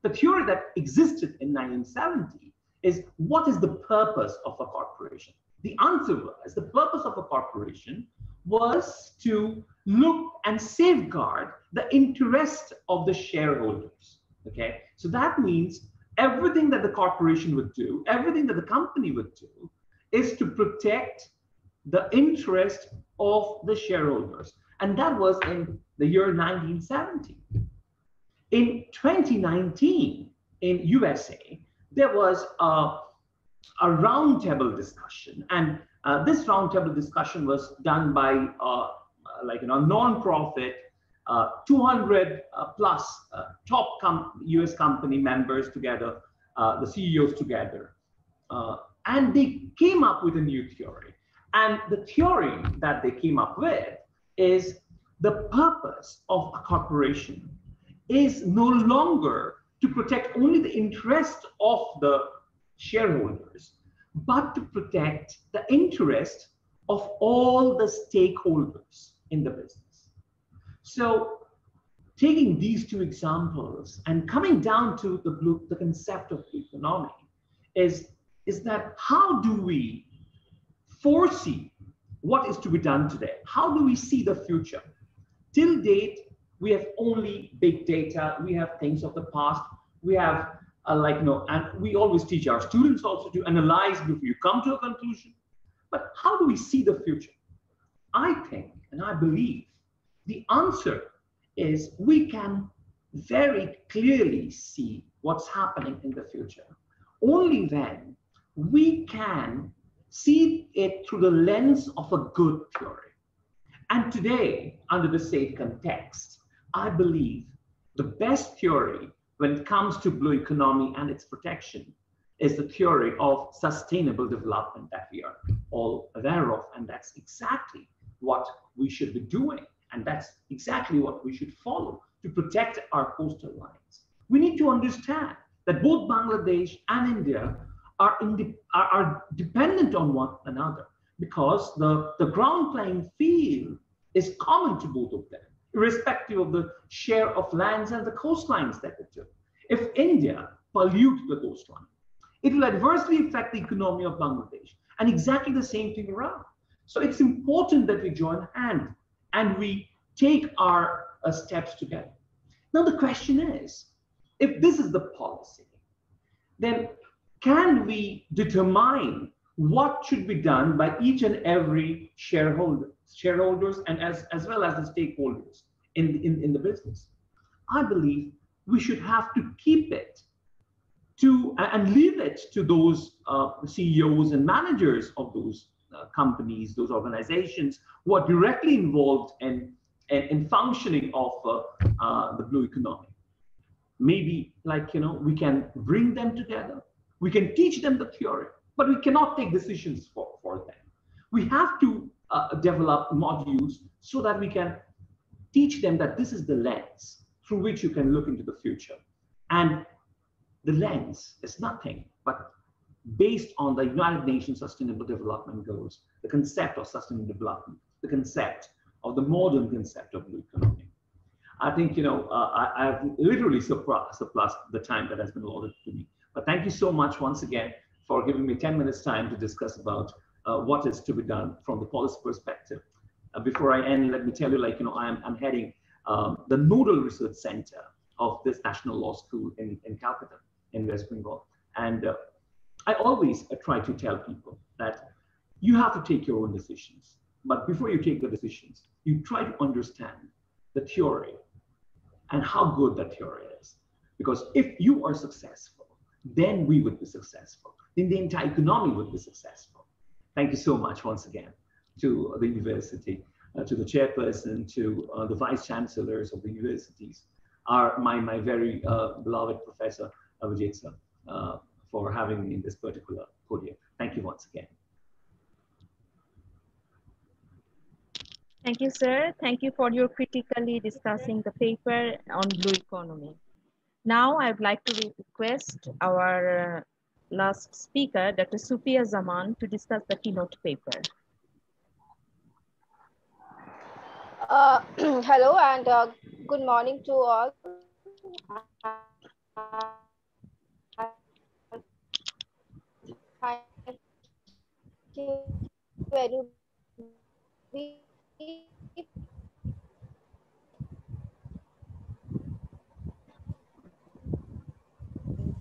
The theory that existed in 1970 is, what is the purpose of a corporation? The answer was, the purpose of a corporation was to look and safeguard the interest of the shareholders. Okay, so that means everything that the corporation would do, everything that the company would do, is to protect the interest of the shareholders. And that was in the year 1970. In 2019, in USA, there was a roundtable discussion, and this roundtable discussion was done by a non-profit, 200 plus top US company members together, the CEOs together, and they came up with a new theory. And the theory that they came up with is, the purpose of a corporation is no longer to protect only the interest of the shareholders, but to protect the interest of all the stakeholders in the business. So taking these two examples and coming down to the concept of economy is that, how do we foresee what is to be done today? How do we see the future? Till date, we have only big data. We have things of the past. We have and we always teach our students also to analyze before you come to a conclusion. But how do we see the future? I think, and I believe, the answer is, we can very clearly see what's happening in the future. Only then we can see it through the lens of a good theory. And today, under the said context, I believe the best theory when it comes to blue economy and its protection is the theory of sustainable development that we are all aware of. And that's exactly what we should be doing. And that's exactly what we should follow to protect our coastal lines. We need to understand that both Bangladesh and India are dependent on one another, because the ground playing field is common to both of them, irrespective of the share of lands and the coastlines that they do. If India pollutes the coastline, it will adversely affect the economy of Bangladesh, and exactly the same thing around. So it's important that we join hands and we take our steps together. Now the question is, if this is the policy, then can we determine what should be done by each and every shareholders and as well as the stakeholders in the business? I believe we should have to keep it to and leave it to those CEOs and managers of those companies, those organizations who are directly involved in functioning of the blue economy. Maybe we can bring them together. We can teach them the theory, but we cannot take decisions for them. We have to develop modules so that we can teach them that this is the lens through which you can look into the future. And the lens is nothing but based on the United Nations Sustainable Development Goals, the concept of sustainable development, the concept of the modern concept of blue economy. I think, I have literally surpassed the time that has been allotted to me. But thank you so much once again for giving me 10 minutes time to discuss about what is to be done from the policy perspective. Before I end, let me tell you, I'm heading the Nodal Research Center of this National Law School in Calcutta, in West Bengal. And I always try to tell people that you have to take your own decisions. But before you take the decisions, you try to understand the theory and how good that theory is. Because if you are successful, then we would be successful. Then the entire economy would be successful. Thank you so much once again to the university, to the chairperson, to the vice chancellors of the universities, my very beloved Professor Abhijit sir, for having me in this particular podium. Thank you once again. Thank you, sir. Thank you for your critically discussing the paper on blue economy. Now, I'd like to request our last speaker, Dr. Supiya Zaman, to discuss the keynote paper. Hello and good morning to all.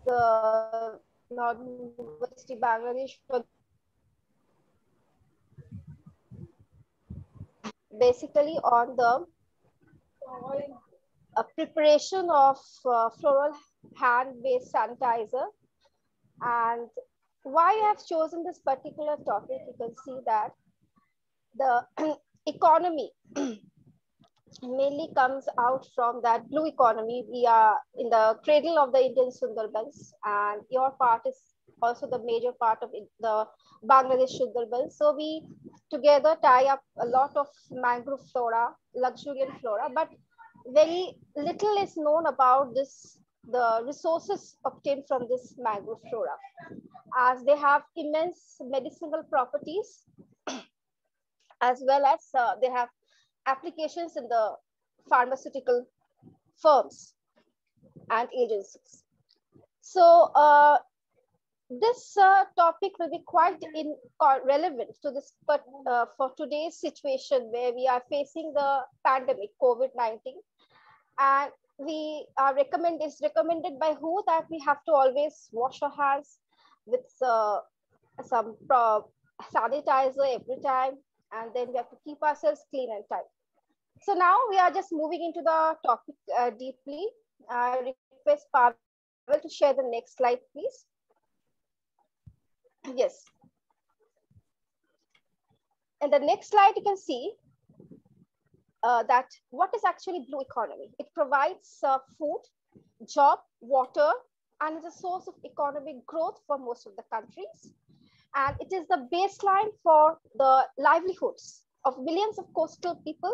The Northern University Bangladesh for basically on the preparation of floral hand-based sanitizer. And why I have chosen this particular topic, you can see that the economy mainly comes out from that blue economy. We are in the cradle of the Indian Sundarbans, and your part is also the major part of the Bangladesh Sundarbans. So we together tie up a lot of mangrove flora, luxuriant flora, but very little is known about this, the resources obtained from this mangrove flora, as they have immense medicinal properties, as well as they have applications in the pharmaceutical firms and agencies. So this topic will be quite relevant to this, but for today's situation where we are facing the pandemic COVID-19, and we are recommended by WHO that we have to always wash our hands with some sanitizer every time, and then we have to keep ourselves clean and tight. So now we are just moving into the topic deeply. I request Pavel to share the next slide, please. Yes. In the next slide, you can see that what is actually blue economy. It provides food, job, water, and is a source of economic growth for most of the countries. And it is the baseline for the livelihoods of millions of coastal people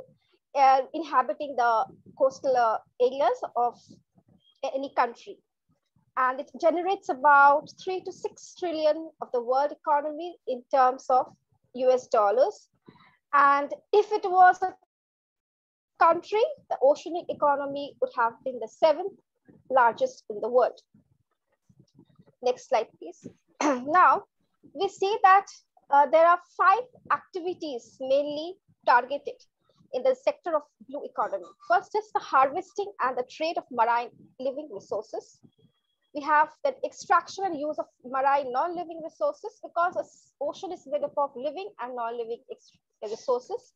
inhabiting the coastal areas of any country. And it generates about 3 to 6 trillion of the world economy in terms of US dollars. And if it was a country, the oceanic economy would have been the 7th largest in the world. Next slide, please. Now, we see that there are 5 activities mainly targeted in the sector of blue economy. First is the harvesting and the trade of marine living resources. We have the extraction and use of marine non-living resources, because the ocean is made up of living and non-living resources.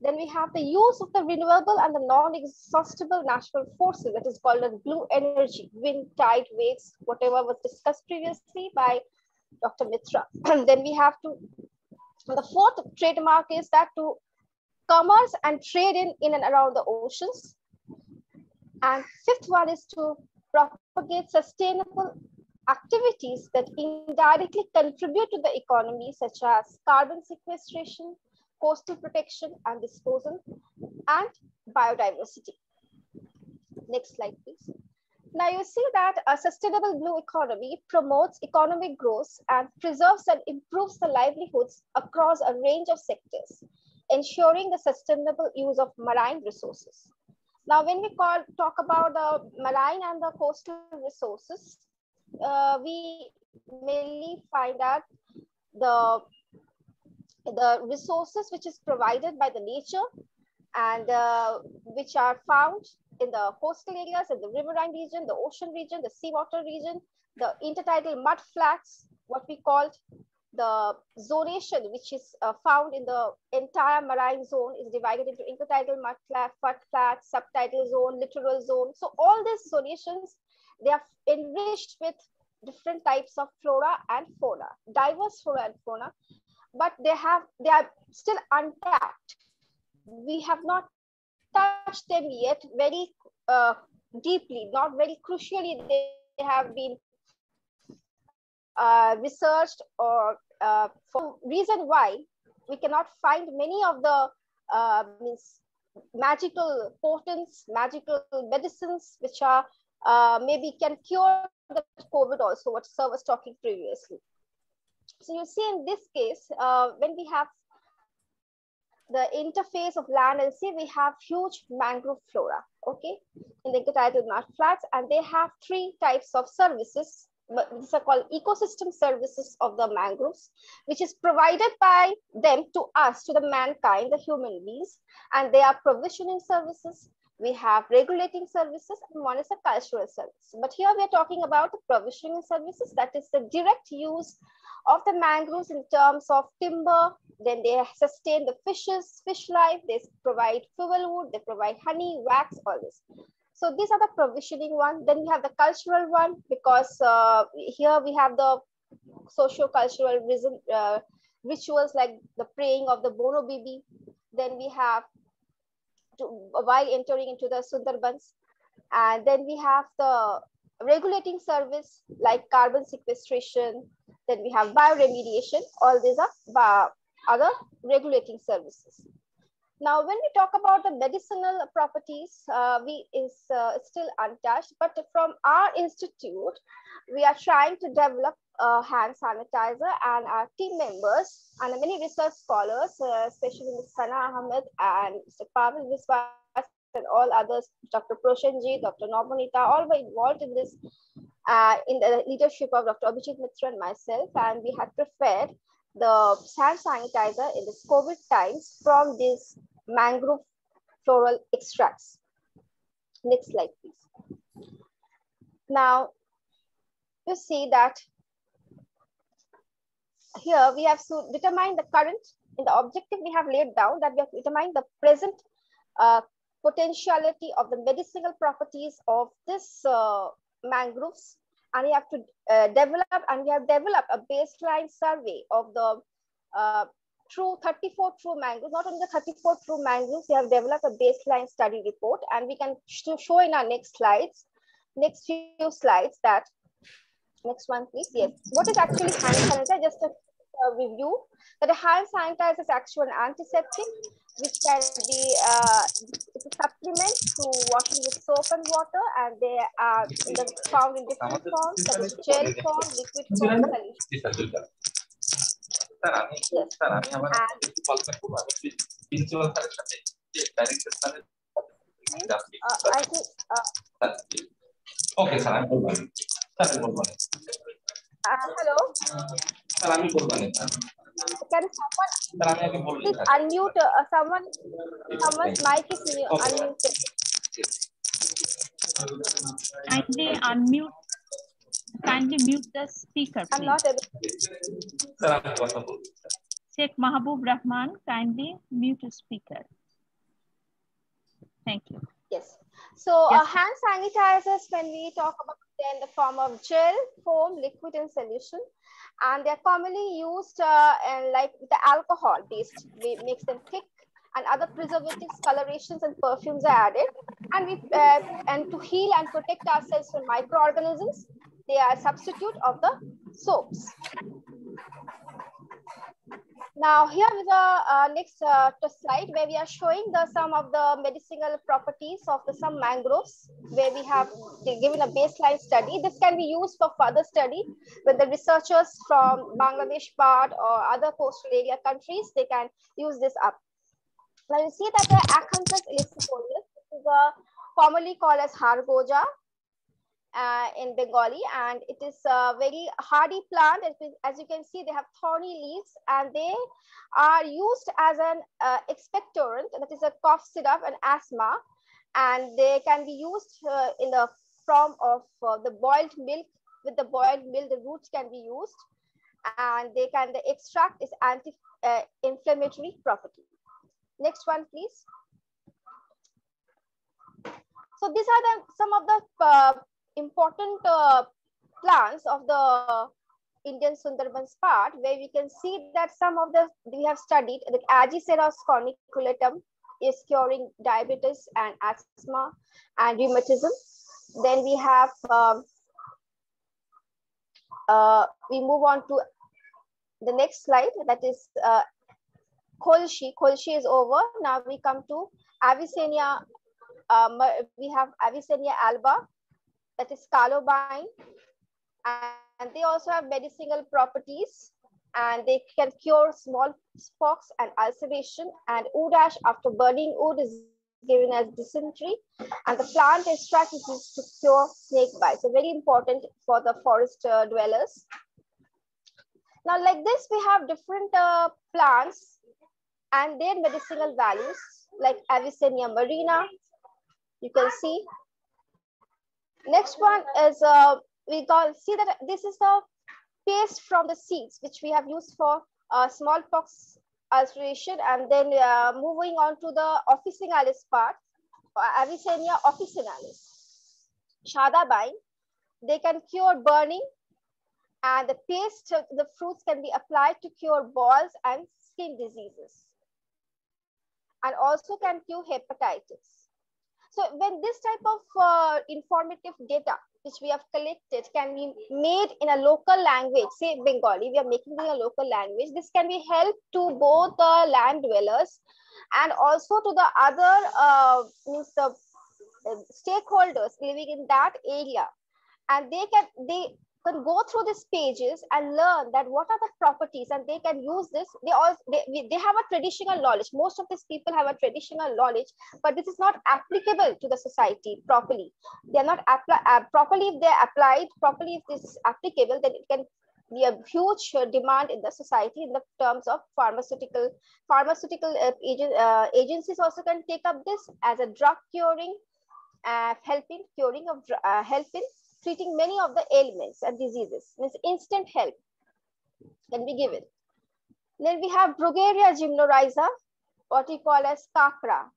Then we have the use of the renewable and the non-exhaustible natural forces, that is called as blue energy, wind, tide, waves, whatever was discussed previously by Dr. Mitra. And then we have to, the 4th trademark is that to commerce and trade in and around the oceans. And 5th one is to propagate sustainable activities that indirectly contribute to the economy, such as carbon sequestration, coastal protection and disposal, and biodiversity. Next slide, please. Now you see that a sustainable blue economy promotes economic growth and preserves and improves the livelihoods across a range of sectors, ensuring the sustainable use of marine resources. Now, when we talk about the marine and the coastal resources, we mainly find out the resources which is provided by the nature, and which are found in the coastal areas, in the riverine region, the ocean region, the seawater region, the intertidal mud flats, what we called the zonation, which is found in the entire marine zone, is divided into intertidal mud flat, subtidal zone, littoral zone. So all these zonations, they are enriched with different types of flora and fauna, diverse flora and fauna, but they are still untapped. We have not touched them yet very deeply, not very crucially. They have been researched, or for reason why we cannot find many of the magical potents, magical medicines, which are maybe can cure the COVID also, what Sir was talking previously. So you see in this case, when we have the interface of land and sea, we have huge mangrove flora, okay, in the intertidal mud flats, and they have three types of services. These are called ecosystem services of the mangroves, which is provided by them to us, to the mankind, the human beings, and they are provisioning services. We have regulating services, and one is a cultural service. But here we are talking about the provisioning services, that is the direct use of the mangroves in terms of timber. Then they sustain the fishes, fish life, they provide fuel wood, they provide honey, wax, all this. So these are the provisioning one. Then we have the cultural one, because here we have the socio-cultural rituals like the praying of the Bono Bibi. Then we have while entering into the Sundarbans. And then we have the regulating service like carbon sequestration. Then we have bioremediation. All these are other regulating services. Now, when we talk about the medicinal properties, is still untouched, but from our institute, we are trying to develop a hand sanitizer, and our team members and many research scholars, especially Ms. Sana Ahmed and Mr. Pavel Viswas and all others, Dr. Proshenji, Dr. Nomonita, all were involved in this in the leadership of Dr. Abhijit Mitra and myself, and we had prepared the hand sanitizer in this COVID times from these mangrove floral extracts. Next slide, please. Now, you see that here we have to determine the current. In the objective, we have laid down that we have to determine the present potentiality of the medicinal properties of this mangroves, and we have to we have developed a baseline survey of the 34 true mangroves. Not only the 34 true mangroves, we have developed a baseline study report, and we can show in our next slides, next few slides, that next one, please. Yes, what is actually hand sanitizer? Just a review that a hand sanitizer is actually an antiseptic, which can be it's a supplement to washing with soap and water, and they are found in different forms, such as gel form, liquid form, solution. Yes. Okay, sir, I'm good. Hello. Can someone please unmute? Someone's mic is unmuted. Kindly mute the speaker, please. I'm not able. Sheikh Mahabub Rahman, kindly mute the speaker. Thank you. Yes. So Yes. Hand sanitizers, when we talk about them in the form of gel, foam, liquid, and solution, and they're commonly used and like the alcohol based, we makes them thick, and other preservatives, colorations, and perfumes are added, and and to heal and protect ourselves from microorganisms, they are a substitute of the soaps. Now here is the next slide where we are showing some of the medicinal properties of some mangroves, where we have given a baseline study. This can be used for further study with the researchers from Bangladesh part or other coastal area countries. They can use this up. Now you see that the Acanthus illicifolius is commonly called as Hargoja in Bengali, and it is a very hardy plant. As you can see, they have thorny leaves, and they are used as an expectorant, that is a cough syrup and asthma, and they can be used in the form of the boiled milk. With the boiled milk, the roots can be used, and the extract is anti-inflammatory property. Next one, please. So these are some of the important plants of the Indian Sundarbans part, where we can see that some of the we have studied the Agiceras corniculatum is curing diabetes and asthma and rheumatism. Then we have we move on to the next slide, that is Kolshi. Kolshi is over. Now we come to Avicennia. We have Avicennia alba, that is Calobine. and they also have medicinal properties, and they can cure smallpox and ulceration, and wood ash after burning wood is given as dysentery, and the plant extract is used to cure snake bites. So very important for the forest dwellers. Now, like this, we have different plants and their medicinal values, like Avicennia marina. You can see. Next one is see that this is the paste from the seeds which we have used for smallpox ulceration, and then moving on to the officinalis part, Avicennia officinalis. Shadabine, they can cure burning, and the paste of the fruits can be applied to cure boils and skin diseases, and also can cure hepatitis. So when this type of informative data which we have collected can be made in a local language, say Bengali, we are making it in a local language, this can be help to both the land dwellers and also to the other means the stakeholders living in that area, and they can go through these pages and learn that what are the properties, and they can use this. They have a traditional knowledge. Most of these people have a traditional knowledge, but this is not applicable to the society properly. They are not properly. If they are applied properly, if this is applicable, then it can be a huge demand in the society in the terms of pharmaceutical agencies also can take up this as a drug curing, helping treating many of the ailments and diseases. Means instant help can be given. Then we have Brugueria gymnorrhiza, what we call as kakra.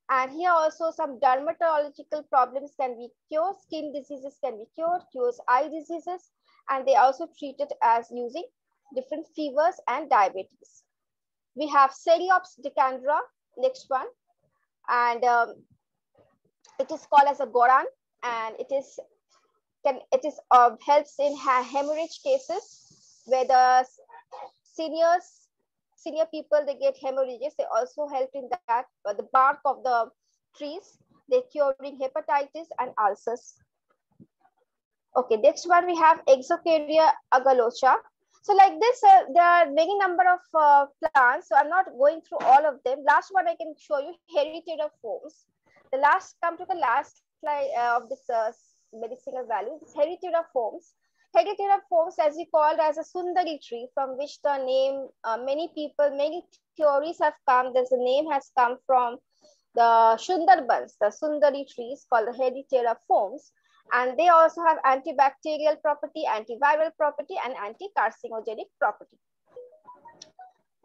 And here also some dermatological problems can be cured, skin diseases can be cured, cures eye diseases, and they also treat it as using different fevers and diabetes. We have Celiops decandra, next one, and it is called as a goran, and it helps in hemorrhage cases where the senior people, they get hemorrhages. They also help in that, the bark of the trees, they're curing hepatitis and ulcers. Okay, next one we have Exocaria agalocha. So like this, there are many number of plants. So I'm not going through all of them. Last one I can show you, Heritidiformes. Come to the last slide of this medicinal value. This Heritidiformes. Heritidiformes, as we called as a Sundari tree, from which the name, many theories have come. There's a name has come from the Sundarbans, the Sundari trees called the Heritidiformes. And they also have antibacterial property, antiviral property, and anti-carcinogenic property.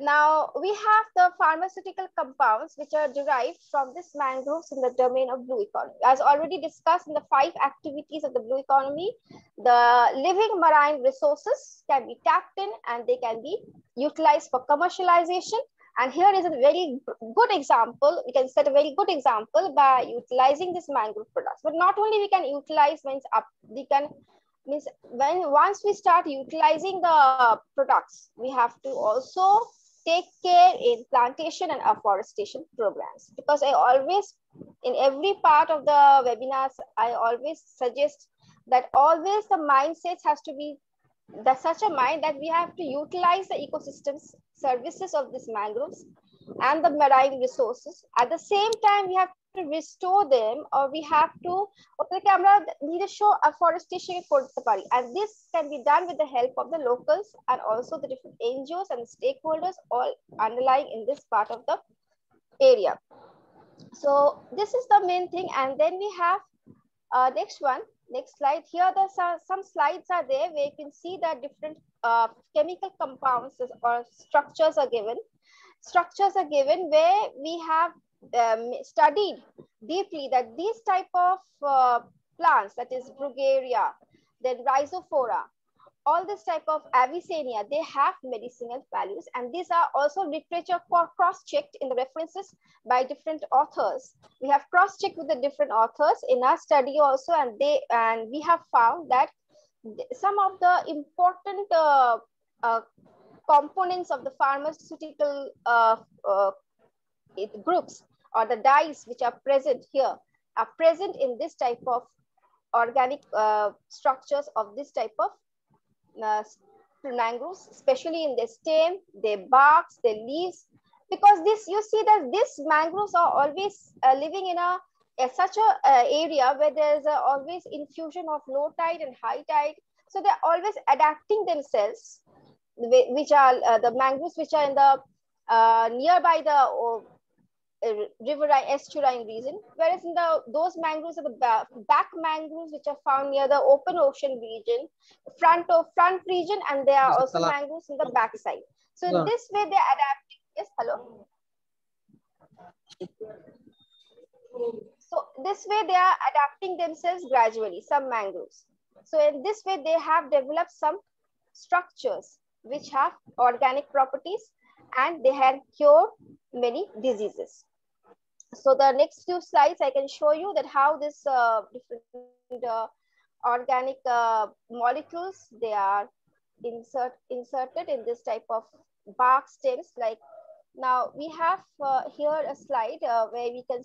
Now, we have the pharmaceutical compounds which are derived from this mangroves in the domain of blue economy. As already discussed in the 5 activities of the blue economy, the living marine resources can be tapped in and they can be utilized for commercialization. And here is a very good example. We can set a very good example by utilizing this mangrove products. But not only we can utilize, once we start utilizing the products, we have to also take care in plantation and afforestation programs. Because I always, in every part of the webinars, I always suggest that always the mindset has to be such a mind that we have to utilize the ecosystems services of these mangroves and the marine resources. At the same time, we have to restore them, or we have to show afforestation, and this can be done with the help of the locals and also the different NGOs and stakeholders all underlying in this part of the area. So this is the main thing. And then we have next slide. Here some slides are there where you can see that different chemical compounds or structures are given. Structures are given where we have studied deeply that these type of plants, that is Brugueria, then Rhizophora, all this type of Avicennia, they have medicinal values, and these are also literature cross-checked in the references by different authors. We have cross-checked with the different authors in our study also, and we have found that some of the important components of the pharmaceutical groups or the dyes which are present here are present in this type of organic structures of this type of mangroves, especially in their stem, their barks, their leaves, because this, you see that these mangroves are always living in such a area where there is always infusion of low tide and high tide. So they're always adapting themselves, which are the mangroves which are in the nearby the riverine estuarine region, whereas in those mangroves are the back mangroves which are found near the open ocean region, front region, and there are also mangroves in the back side. So in this way they are adapting. Yes, hello. So this way they are adapting themselves gradually, some mangroves. So in this way they have developed some structures which have organic properties, and they have cured many diseases. So the next few slides I can show you that how this different organic molecules, they are inserted in this type of bark stems. Like now we have here a slide where we can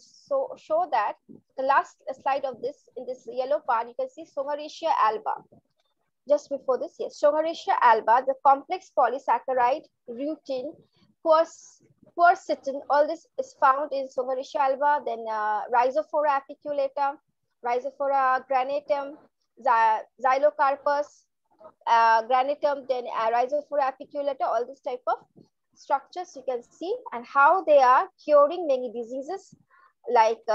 show that the last slide of this, in this yellow part, you can see Songarecia alba. Just before this, yes, Songarecia alba, the complex polysaccharide, rutin, quercetin, all this is found in Songarecia alba. Then Rhizophora apiculata, Rhizophora granatum, Xylocarpus granatum, then Rhizophora apiculata, all this type of structures you can see, and how they are curing many diseases like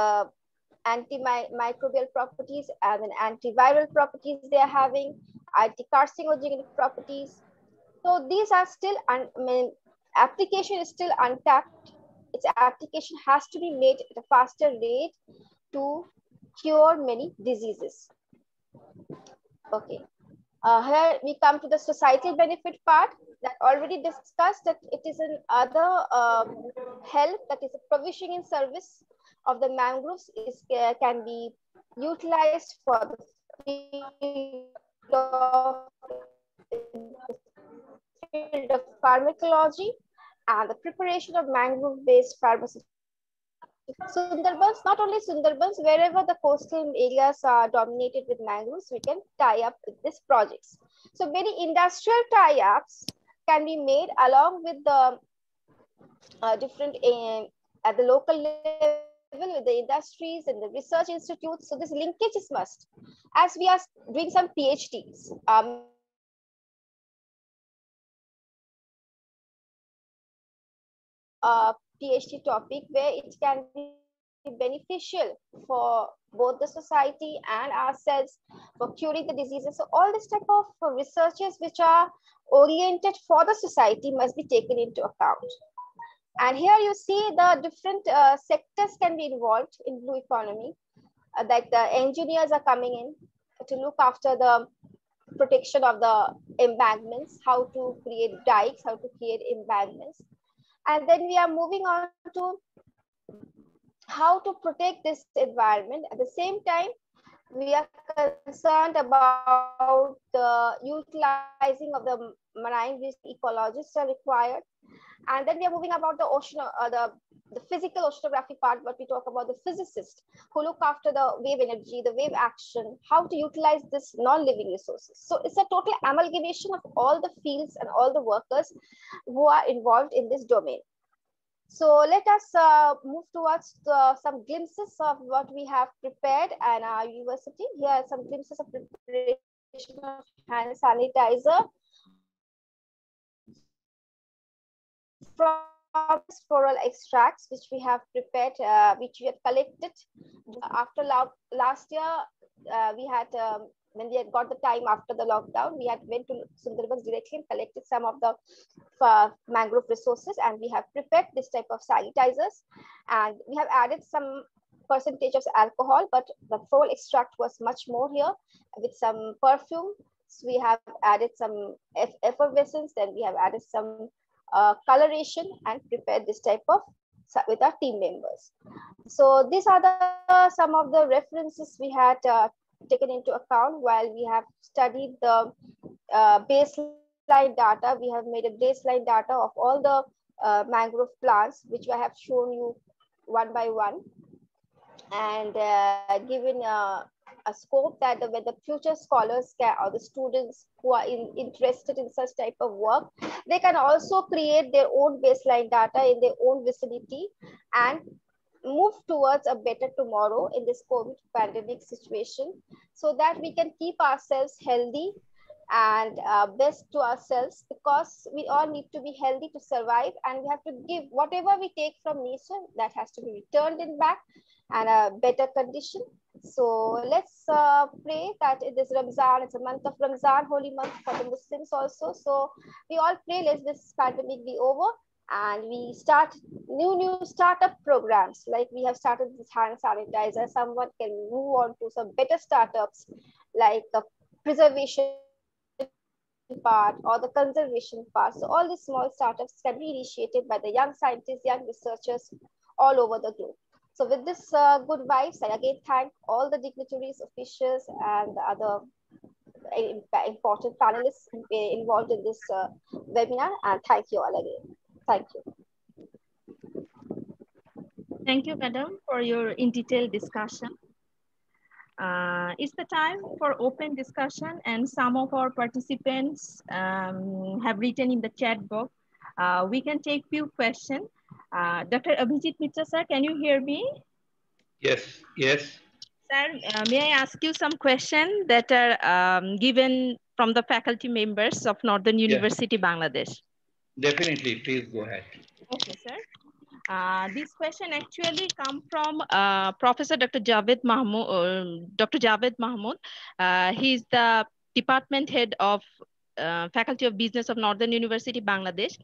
antimicrobial properties and then antiviral properties they are having, anti-carcinogenic properties. So these are still, application is still untapped. Its application has to be made at a faster rate to cure many diseases. Okay. Here we come to the societal benefit part that already discussed, that it is an other help, that is a provision in service of the mangroves can be utilized for the field of pharmacology and the preparation of mangrove-based pharmaceuticals. Sundarbans, not only Sundarbans, wherever the coastal areas are dominated with mangroves, we can tie up with these projects. So many industrial tie-ups can be made along with the different at the local level with the industries and the research institutes. So this linkage is must. As we are doing some PhDs, PhD topic where it can be beneficial for both the society and ourselves for curing the diseases. So all this type of researches which are oriented for the society must be taken into account. And here you see the different sectors can be involved in blue economy. Like the engineers are coming in to look after the protection of the embankments, how to create dikes, how to create embankments. And then we are moving on to how to protect this environment. At the same time, we are concerned about the utilizing of the marine which ecologists are required. And then we are moving about the ocean, the physical oceanography part, but we talk about the physicists who look after the wave energy, the wave action, how to utilize this non-living resources. So it's a total amalgamation of all the fields and all the workers who are involved in this domain. So let us move towards some glimpses of what we have prepared at our university. Here are some glimpses of preparation of hand sanitizer from floral extracts, which we have prepared, which we have collected after last year. We had when we had got the time after the lockdown, we had went to Sundarbans directly and collected some of the mangrove resources, and we have prepared this type of sanitizers, and we have added some percentage of alcohol, but the floral extract was much more here with some perfume. So we have added some effervescence, then we have added some coloration and prepared this type of with our team members. So these are some of the references we had taken into account while we have studied the baseline data. We have made a baseline data of all the mangrove plants, which I have shown you one by one, and given a scope that when the future scholars can, or the students who are interested in such type of work, they can also create their own baseline data in their own vicinity and move towards a better tomorrow in this COVID pandemic situation, so that we can keep ourselves healthy and best to ourselves, because we all need to be healthy to survive, and we have to give whatever we take from nature, that has to be returned in back and a better condition. So let's pray that in this Ramzan, it's a month of Ramzan, holy month for the Muslims also. So we all pray, let this pandemic be over and we start new startup programs. Like we have started this hand sanitizer, someone can move on to some better startups like the preservation part or the conservation part. So all these small startups can be initiated by the young scientists, young researchers all over the globe. So with this good vibes, I again thank all the dignitaries, officials, and the other important panelists involved in this webinar. And thank you all again. Thank you. Thank you, madam, for your in detail discussion. It's the time for open discussion, and some of our participants have written in the chat box. We can take few questions. Dr. Abhijit Mitra, sir, can you hear me? Yes, yes. Sir, may I ask you some questions that are given from the faculty members of Northern University, Bangladesh? Definitely, please go ahead. Okay, sir. This question actually come from Professor Dr. Javed Mahmood. Dr. Javed Mahmood. He's the department head of Faculty of Business of Northern University, Bangladesh.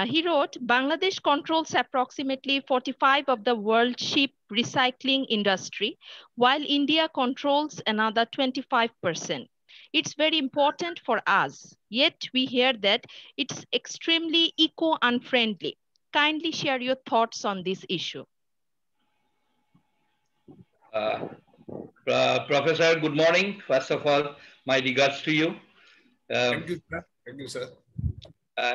He wrote, Bangladesh controls approximately 45% of the world ship recycling industry, while India controls another 25%. It's very important for us, yet we hear that it's extremely eco-unfriendly. Kindly share your thoughts on this issue. Professor, good morning. First of all, my regards to you. Thank you, sir. Thank you, sir.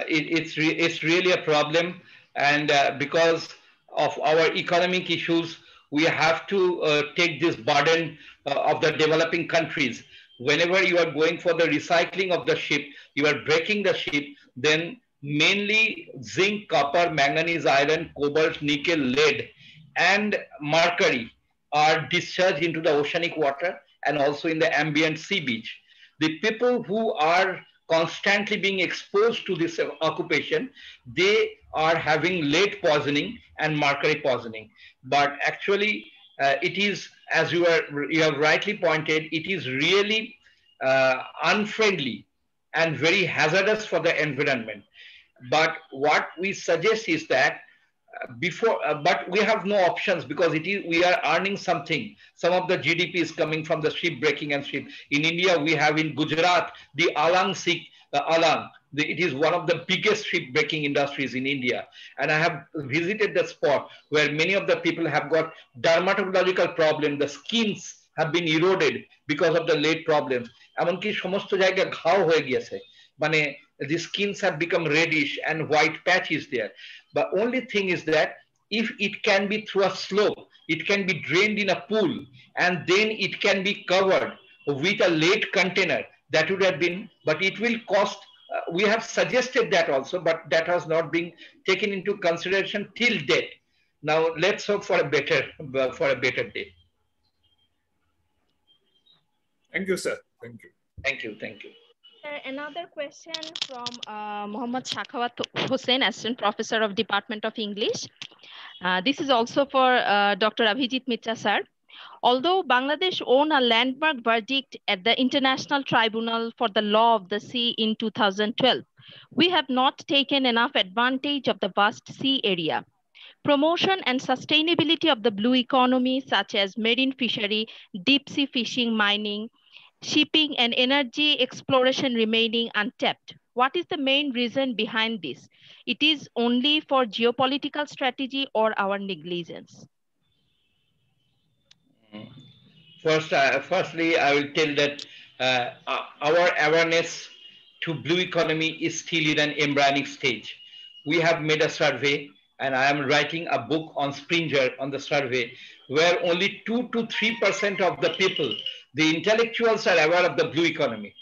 It's really a problem, and because of our economic issues, we have to take this burden of the developing countries. Whenever you are going for the recycling of the ship, you are breaking the ship, then mainly zinc, copper, manganese, iron, cobalt, nickel, lead, and mercury are discharged into the oceanic water and also in the ambient sea beach. The people who are constantly being exposed to this occupation, they are having lead poisoning and mercury poisoning. But actually, it is, as you have rightly pointed, it is really unfriendly and very hazardous for the environment. But what we suggest is that but we have no options, because we are earning something. Some of the GDP is coming from the ship breaking and ship. In India, we have in Gujarat the Alang. It is one of the biggest ship breaking industries in India, and I have visited the spot where many of the people have got dermatological problem. The skins have been eroded because of the lead problems. এমনকি সমস্ত জায়গায় ঘাও হয়ে গিয়েছে, মানে the skins have become reddish and white patches there. The only thing is that if it can be through a slope, it can be drained in a pool, and then it can be covered with a lead container. That would have been, but it will cost. We have suggested that also, but that has not been taken into consideration till date. Now let's hope for a better day. Thank you, sir. Thank you. Thank you. Thank you. Another question from Mohammad Shakhawat Hussain, Assistant Professor of Department of English. This is also for Dr. Abhijit Mitra, sir. Although Bangladesh won a landmark verdict at the International Tribunal for the Law of the Sea in 2012, we have not taken enough advantage of the vast sea area. Promotion and sustainability of the blue economy, such as marine fishery, deep sea fishing, mining, shipping, and energy exploration remaining untapped. What is the main reason behind this? It is only for geopolitical strategy or our negligence? Firstly, I will tell that our awareness to blue economy is still in an embryonic stage. We have made a survey, and I am writing a book on Springer on the survey, where only 2 to 3% of the people The intellectuals are aware of the blue economy.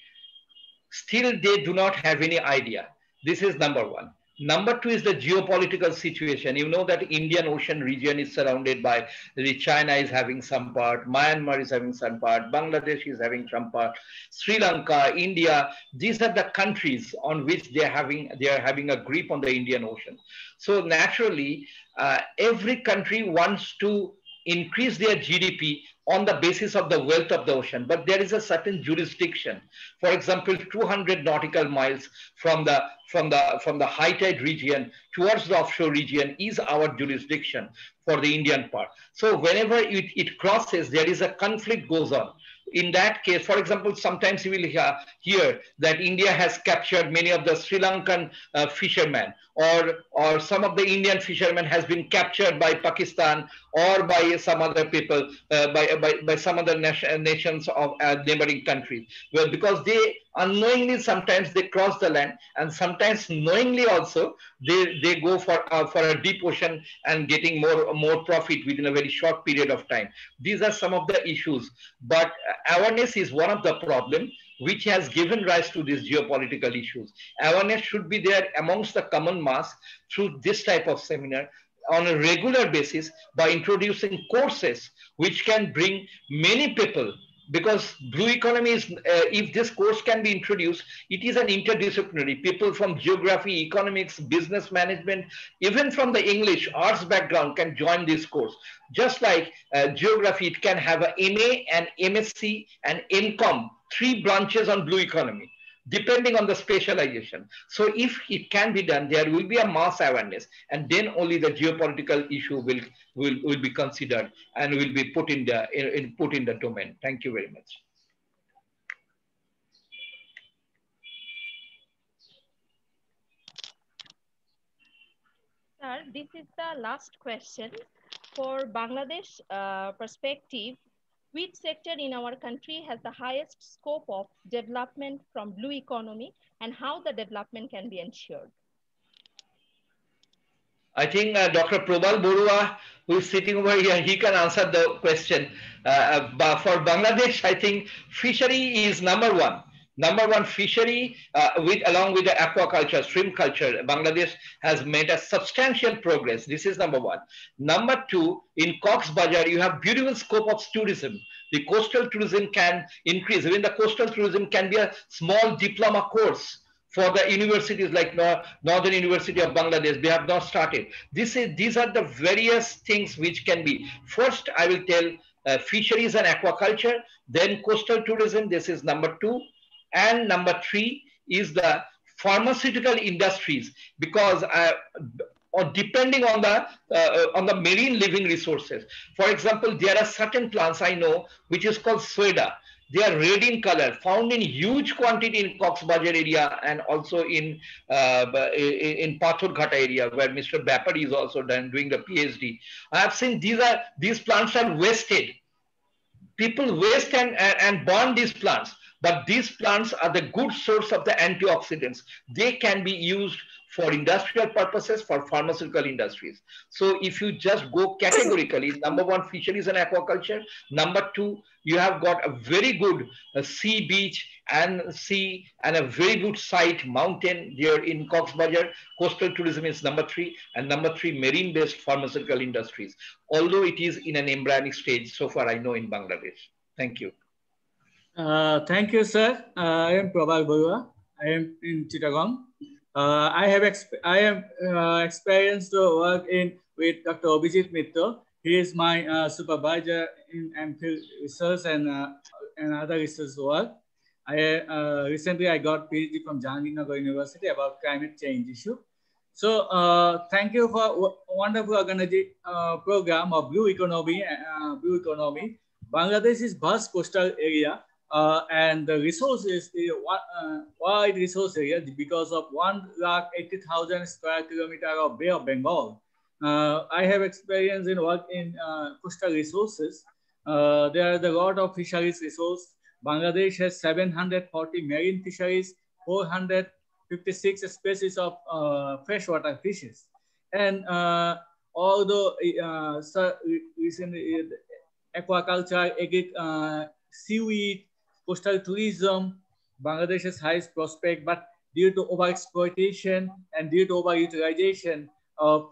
Still, they do not have any idea. This is number one. Number two is the geopolitical situation. You know that Indian Ocean region is surrounded by China is having some part, Myanmar is having some part, Bangladesh is having some part, Sri Lanka, India. These are the countries on which they are having a grip on the Indian Ocean. So naturally, every country wants to increase their GDP on the basis of the wealth of the ocean, but there is a certain jurisdiction. For example, 200 nautical miles from the high tide region towards the offshore region is our jurisdiction for the Indian part. So whenever it crosses, there is a conflict goes on. In that case, for example, sometimes you will hear that India has captured many of the Sri Lankan fishermen, or some of the Indian fishermen has been captured by Pakistan or by some other people, by some other nations of neighboring countries. Well, because they unknowingly sometimes they cross the land, and sometimes knowingly also they go for a deep ocean and getting more profit within a very short period of time. These are some of the issues, but awareness is one of the problem which has given rise to these geopolitical issues. Awareness should be there amongst the common mass through this type of seminar on a regular basis by introducing courses which can bring many people, because blue economy is, if this course can be introduced, it is an interdisciplinary. People from geography, economics, business management, even from the English, arts background can join this course. Just like geography, it can have a MA and MSc and MCom, 3 branches on blue economy, depending on the specialization. So if it can be done, there will be a mass awareness, and then only the geopolitical issue will be considered and will be put in the domain. Thank you very much. Sir, this is the last question. For Bangladesh perspective, which sector in our country has the highest scope of development from blue economy, and how the development can be ensured? I think Dr. Probal Borua, who is sitting over here, he can answer the question. But for Bangladesh, I think fishery is number one. Number one, fishery along with the aquaculture, shrimp culture. Bangladesh has made a substantial progress. This is number one. Number two, in Cox's Bazar, you have beautiful scope of tourism. The coastal tourism can increase. Even the coastal tourism can be a small diploma course for the universities like Northern University of Bangladesh. They have not started. These are the various things which can be. First, I will tell fisheries and aquaculture, then coastal tourism. This is number two. And number three is the pharmaceutical industries, because or depending on the marine living resources. For example, there are certain plants I know which is called sweda. They are red in color, found in huge quantity in Cox's Bazar area and also in Pathurghata area, where Mr. Bapari is also doing the PhD. I have seen these plants are wasted. People waste and burn these plants, but these plants are the good source of the antioxidants. They can be used for industrial purposes, for pharmaceutical industries. So if you just go categorically, number one, fisheries and aquaculture. Number two, you have got a very good sea beach and sea and a very good site, mountain here in Cox's Bazar. Coastal tourism is number three, and number three, marine-based pharmaceutical industries. Although it is in an embryonic stage, so far I know in Bangladesh. Thank you. Thank you, sir. I am Probal Borua. I am in Chittagong. I have experienced to work with Dr. Abhijit Mittal. He is my supervisor in MPhil research and other research work. Recently I got PhD from Jahangirnagar University about climate change issue. So thank you for wonderful organizing program of blue economy. Bangladesh is vast coastal area. And the resource is wide resource area because of 180,000 square kilometer of Bay of Bengal. I have experience in work in coastal resources. There are a lot of fisheries resource. Bangladesh has 740 marine fisheries, 456 species of freshwater fishes. And although recently aquaculture, seaweed, coastal tourism, Bangladesh's highest prospect, but due to overexploitation and due to overutilization of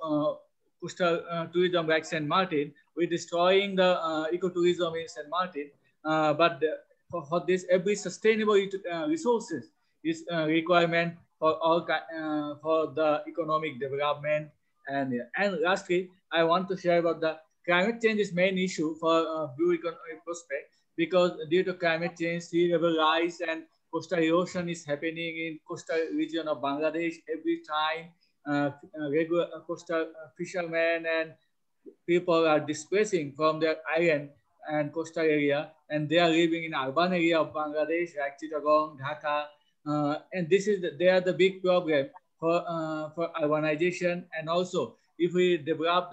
coastal tourism like St. Martin, we're destroying the ecotourism in St. Martin. For this, every sustainable resources is a requirement for all for the economic development. And lastly, I want to share about the climate change is main issue for blue economic prospect, because due to climate change, sea level rise and coastal erosion is happening in coastal region of Bangladesh every time. Regular coastal fishermen and people are displacing from their island and coastal area, and they are living in urban area of Bangladesh like Chittagong, Dhaka, and they are the big problem for urbanization. And also, if we develop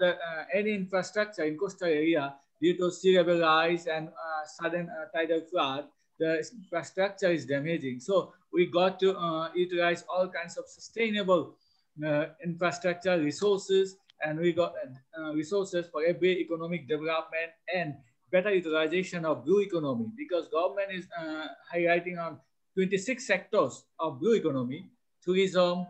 any infrastructure in coastal area due to sea level rise and sudden tidal flood, the infrastructure is damaging. So we got to utilize all kinds of sustainable infrastructure resources, and we got resources for every economic development and better utilization of blue economy, because government is highlighting on 26 sectors of blue economy: tourism,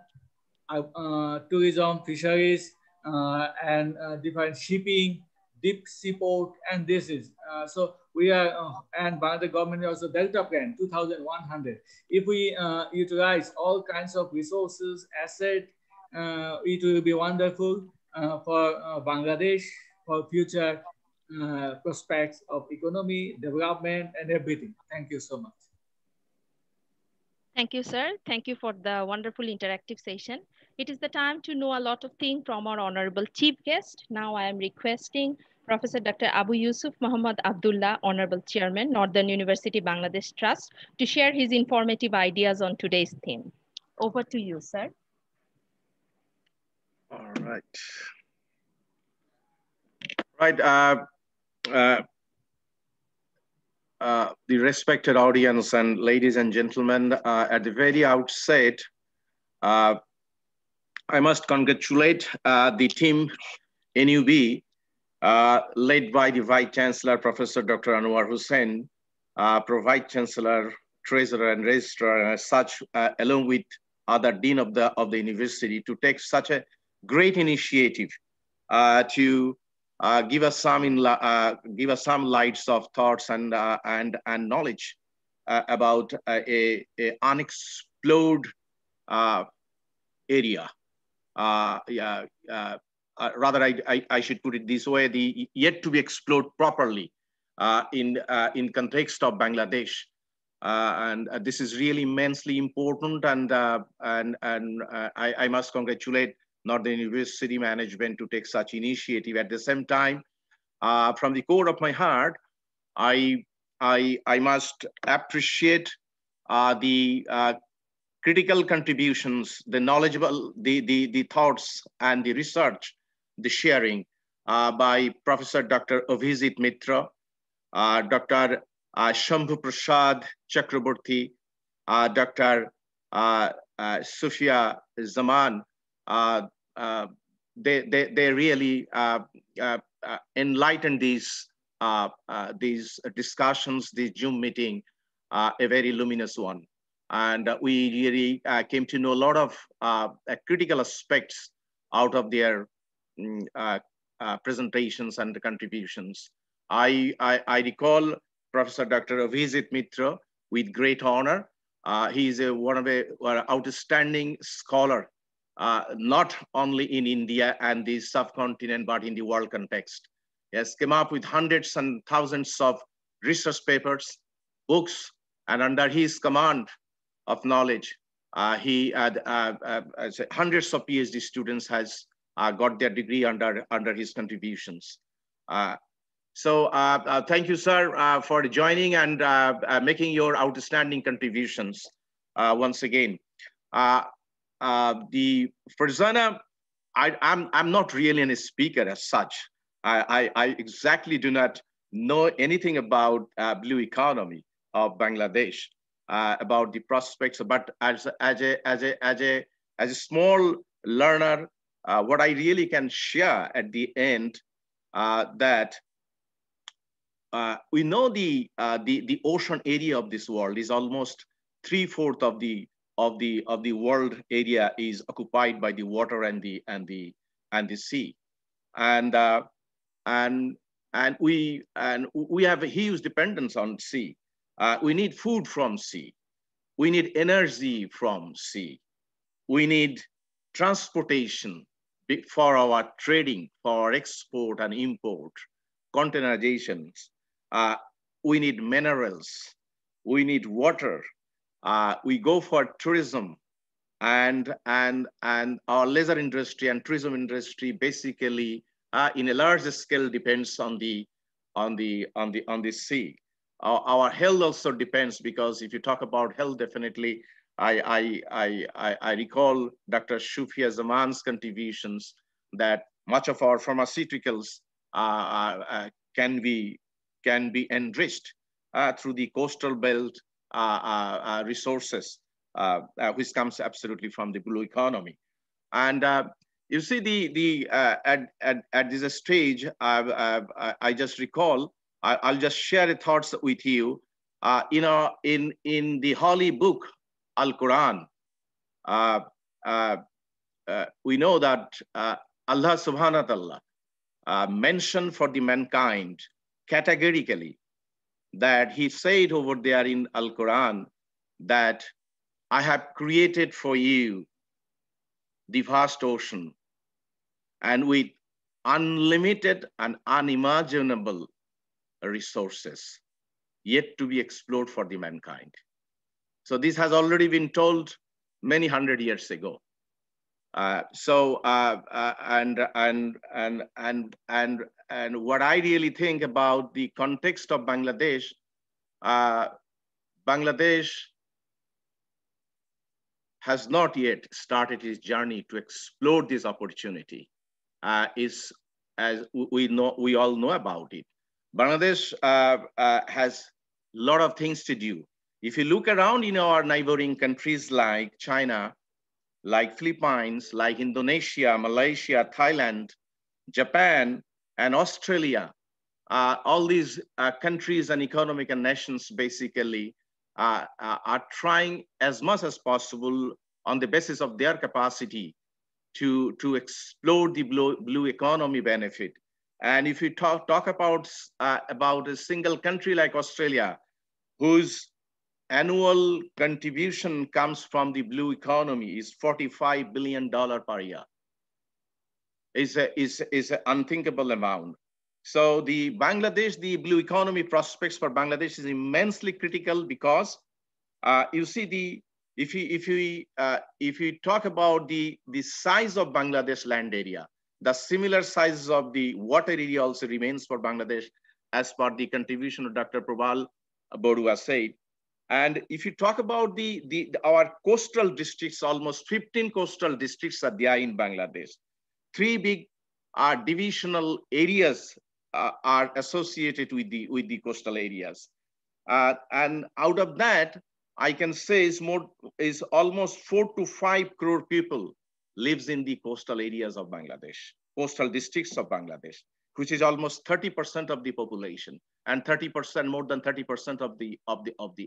fisheries, and different shipping, deep seaport, and this is so we are and by the government also Delta Plan 2100. If we utilize all kinds of resources, asset, it will be wonderful for Bangladesh for future prospects of economy, development, and everything. Thank you so much. Thank you, sir. Thank you for the wonderful interactive session. It is the time to know a lot of things from our honorable chief guest. Now I am requesting Professor Dr. Abu Yusuf Muhammad Abdullah, Honorable Chairman, Northern University Bangladesh Trust, to share his informative ideas on today's theme. Over to you, sir. All right. Right. The respected audience and ladies and gentlemen, at the very outset, I must congratulate the team NUB, led by the Vice Chancellor, Professor Dr. Anwar Hussain, Vice Chancellor, Treasurer, and Registrar, and as such, along with other Dean of the university, to take such a great initiative to give us some lights of thoughts and knowledge about a unexplored area. Rather, I should put it this way: the yet to be explored properly in context of Bangladesh. And this is really immensely important, and I must congratulate Northern University management to take such initiative. At the same time, from the core of my heart, I must appreciate the critical contributions, the knowledgeable, the thoughts and the research, the sharing by Professor Dr. Abhijit Mitra, Dr. Shambhu Prasad Chakraborty, Dr. Sufia Zaman. They really enlightened these discussions, this Zoom meeting, a very luminous one. And we really came to know a lot of critical aspects out of their presentations and contributions. I recall Professor Dr. Abhijit Mitra with great honor. He is one of an outstanding scholar, not only in India and the subcontinent, but in the world context. He has come up with hundreds and thousands of research papers, books, and under his command of knowledge, he had hundreds of PhD students has got their degree under his contributions. So thank you, sir, for joining and making your outstanding contributions once again. The Farzana, I'm not really a speaker as such. I exactly do not know anything about blue economy of Bangladesh, about the prospects. But as a small learner, what I really can share at the end that we know the ocean area of this world is almost 3/4 of the world area is occupied by the water and the sea, and and we have a huge dependence on sea. We need food from sea. We need energy from sea. We need transportation for our trading, for our export and import, containerizations. We need minerals. We need water. We go for tourism, and our leisure industry and tourism industry basically, in a large scale, depends on the sea. Our health also depends, because if you talk about health, definitely I recall Dr. Shufia Zaman's contributions that much of our pharmaceuticals can be enriched through the coastal belt resources, which comes absolutely from the blue economy. And you see, at this stage, I just recall, I'll just share the thoughts with you. In the holy book, Al-Quran, we know that Allah subhanahu wa ta'ala mentioned for the mankind categorically that he said over there in Al-Quran that I have created for you the vast ocean, and with unlimited and unimaginable resources yet to be explored for the mankind. So this has already been told many hundred years ago. And what I really think about the context of Bangladesh, Bangladesh has not yet started its journey to explore this opportunity. As we all know about it. Bangladesh has a lot of things to do. If you look around in our neighboring countries like China, like Philippines, like Indonesia, Malaysia, Thailand, Japan, and Australia, all these countries and economic and nations basically are trying as much as possible on the basis of their capacity to explore the blue economy benefit. And if you talk about a single country like Australia, whose annual contribution comes from the blue economy is $45 billion per year, is an unthinkable amount. So the blue economy prospects for Bangladesh is immensely critical, because you see, if you talk about the size of Bangladesh land area, the similar size of the water area also remains for Bangladesh, as per the contribution of Dr. Prabal Borua said. And if you talk about our coastal districts, almost 15 coastal districts are there in Bangladesh. 3 big divisional areas are associated with the coastal areas. And out of that, I can say is almost 4 to 5 crore people lives in the coastal areas of Bangladesh, coastal districts of Bangladesh, which is almost 30% of the population, and 30%, more than 30% of the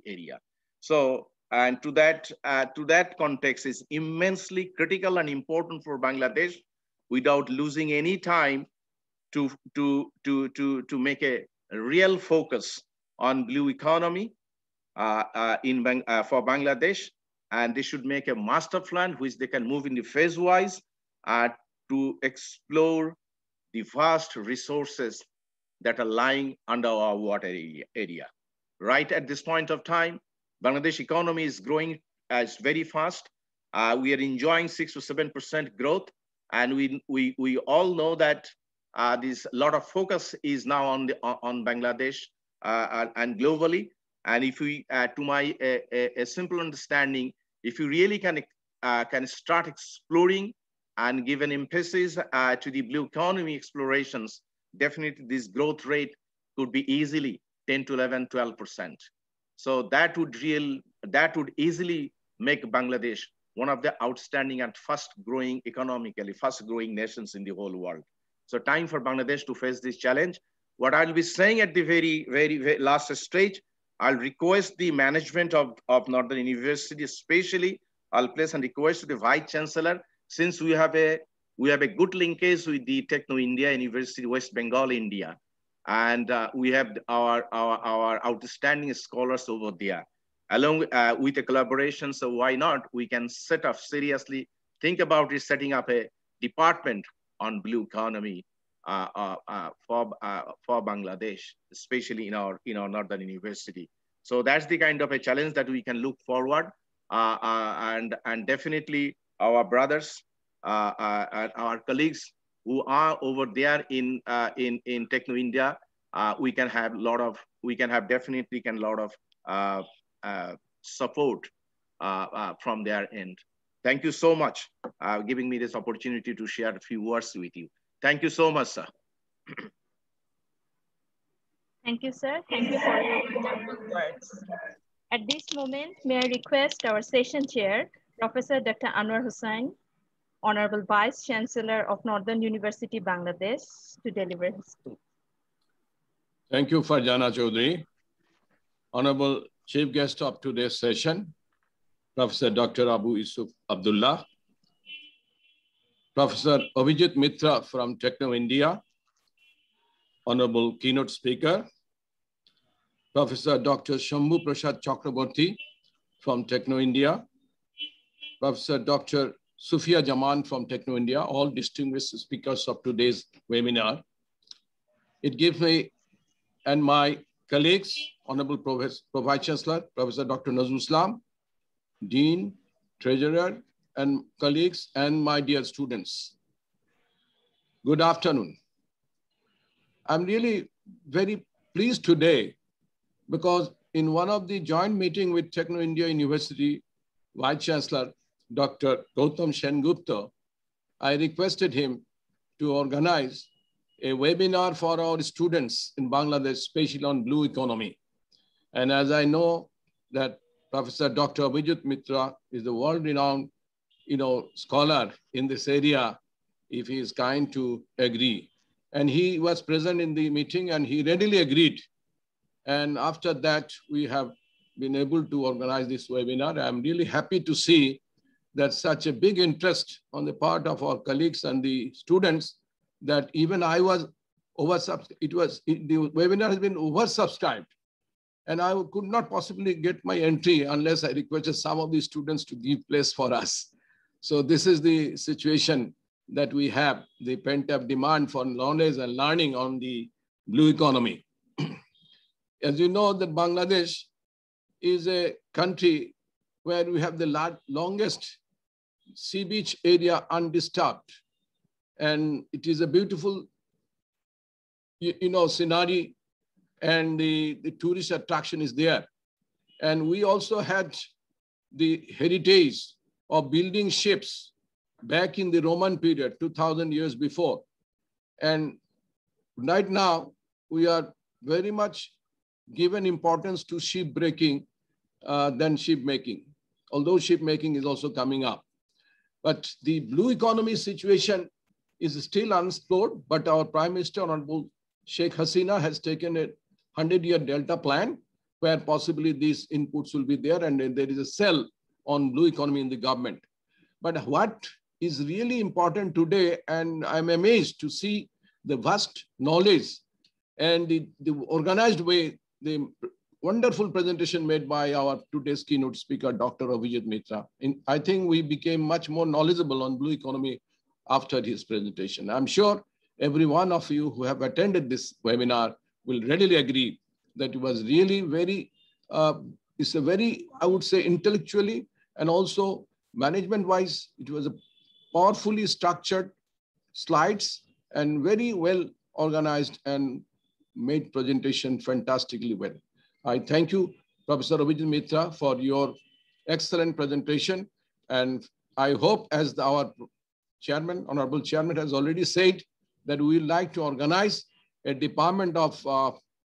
area. So, and to that context is immensely critical and important for Bangladesh, without losing any time to make a real focus on blue economy for Bangladesh. And they should make a master plan which they can move in the phase-wise to explore the vast resources that are lying under our water area. Right at this point of time, Bangladesh economy is growing very fast. We are enjoying 6 to 7% growth. And we all know that this lot of focus is now on Bangladesh and globally. And if we, to my a simple understanding, if you really can start exploring and give an emphasis to the blue economy explorations, definitely this growth rate could be easily 10 to 11, 12%. So that would easily make Bangladesh one of the outstanding and fast growing nations in the whole world. So time for Bangladesh to face this challenge. what I'll be saying at the very last stage, I'll request the management of Northern University, especially, I'll place a request to the Vice Chancellor, since we have a good linkage with the Techno India University, West Bengal, India. And we have our outstanding scholars over there, along with a collaboration. So why not? We can set up seriously, think about it, setting up a department on blue economy for Bangladesh, especially in our Northern University. So that's the kind of a challenge that we can look forward, and definitely our brothers and our colleagues who are over there in Techno India, we can have definitely a lot of support from their end. Thank you so much giving me this opportunity to share a few words with you. Thank you so much, sir. Thank you, sir. Thank you for your wonderful words. At this moment, may I request our session chair, Professor Dr. Anwar Hussain, Honorable Vice Chancellor of Northern University, Bangladesh, to deliver his speech. Thank you, Farjana Chaudhary. Honorable Chief Guest of today's session, Professor Dr. Abu Yusuf Abdullah, Professor Abhijit Mitra from Techno India, Honorable Keynote Speaker, Professor Dr. Shambhu Prasad Chakraborty from Techno India, Professor Dr. Sufia Jaman from Techno India, all distinguished speakers of today's webinar. It gives me and my colleagues, Honorable Vice Chancellor, Professor Dr. Nazrul, Dean, Treasurer, and colleagues, and my dear students. Good afternoon. I'm really very pleased today because in one of the joint meeting with Techno India University Vice Chancellor, Dr. Gautam Sengupta, I requested him to organize a webinar for our students in Bangladesh, especially on blue economy. And as I know that Professor Dr. Abhijit Mitra is the world-renowned, scholar in this area, if he is kind to agree. And he was present in the meeting and he readily agreed. And after that, we have been able to organize this webinar. I'm really happy to see that such a big interest on the part of our colleagues and the students that even I was oversubscribed. The webinar has been oversubscribed. And I could not possibly get my entry unless I requested some of the students to give place for us. So this is the situation that we have, the pent-up demand for knowledge and learning on the blue economy. As you know, that Bangladesh is a country where we have the longest sea beach area undisturbed. And it is a beautiful, scenario, and the tourist attraction is there. And we also had the heritage of building ships back in the Roman period, 2000 years before. And right now, we are very much given importance to ship breaking than ship making, although ship making is also coming up. But the blue economy situation is still unexplored, but our Prime Minister, Honorable Sheikh Hasina, has taken a 100-year Delta plan where possibly these inputs will be there, and there is a cell on blue economy in the government. But what is really important today, and I'm amazed to see the vast knowledge and the organized way, the wonderful presentation made by our today's keynote speaker, Dr. Abhijit Mitra. I think we became much more knowledgeable on blue economy after his presentation. I'm sure every one of you who have attended this webinar will readily agree that it was really very, it's a very, I would say, intellectually and also management-wise, it was a powerfully structured slides and very well organized and made presentation fantastically well. I thank you, Professor Abhijit Mitra, for your excellent presentation. And I hope, as our chairman, honorable chairman has already said, that we would like to organize a department of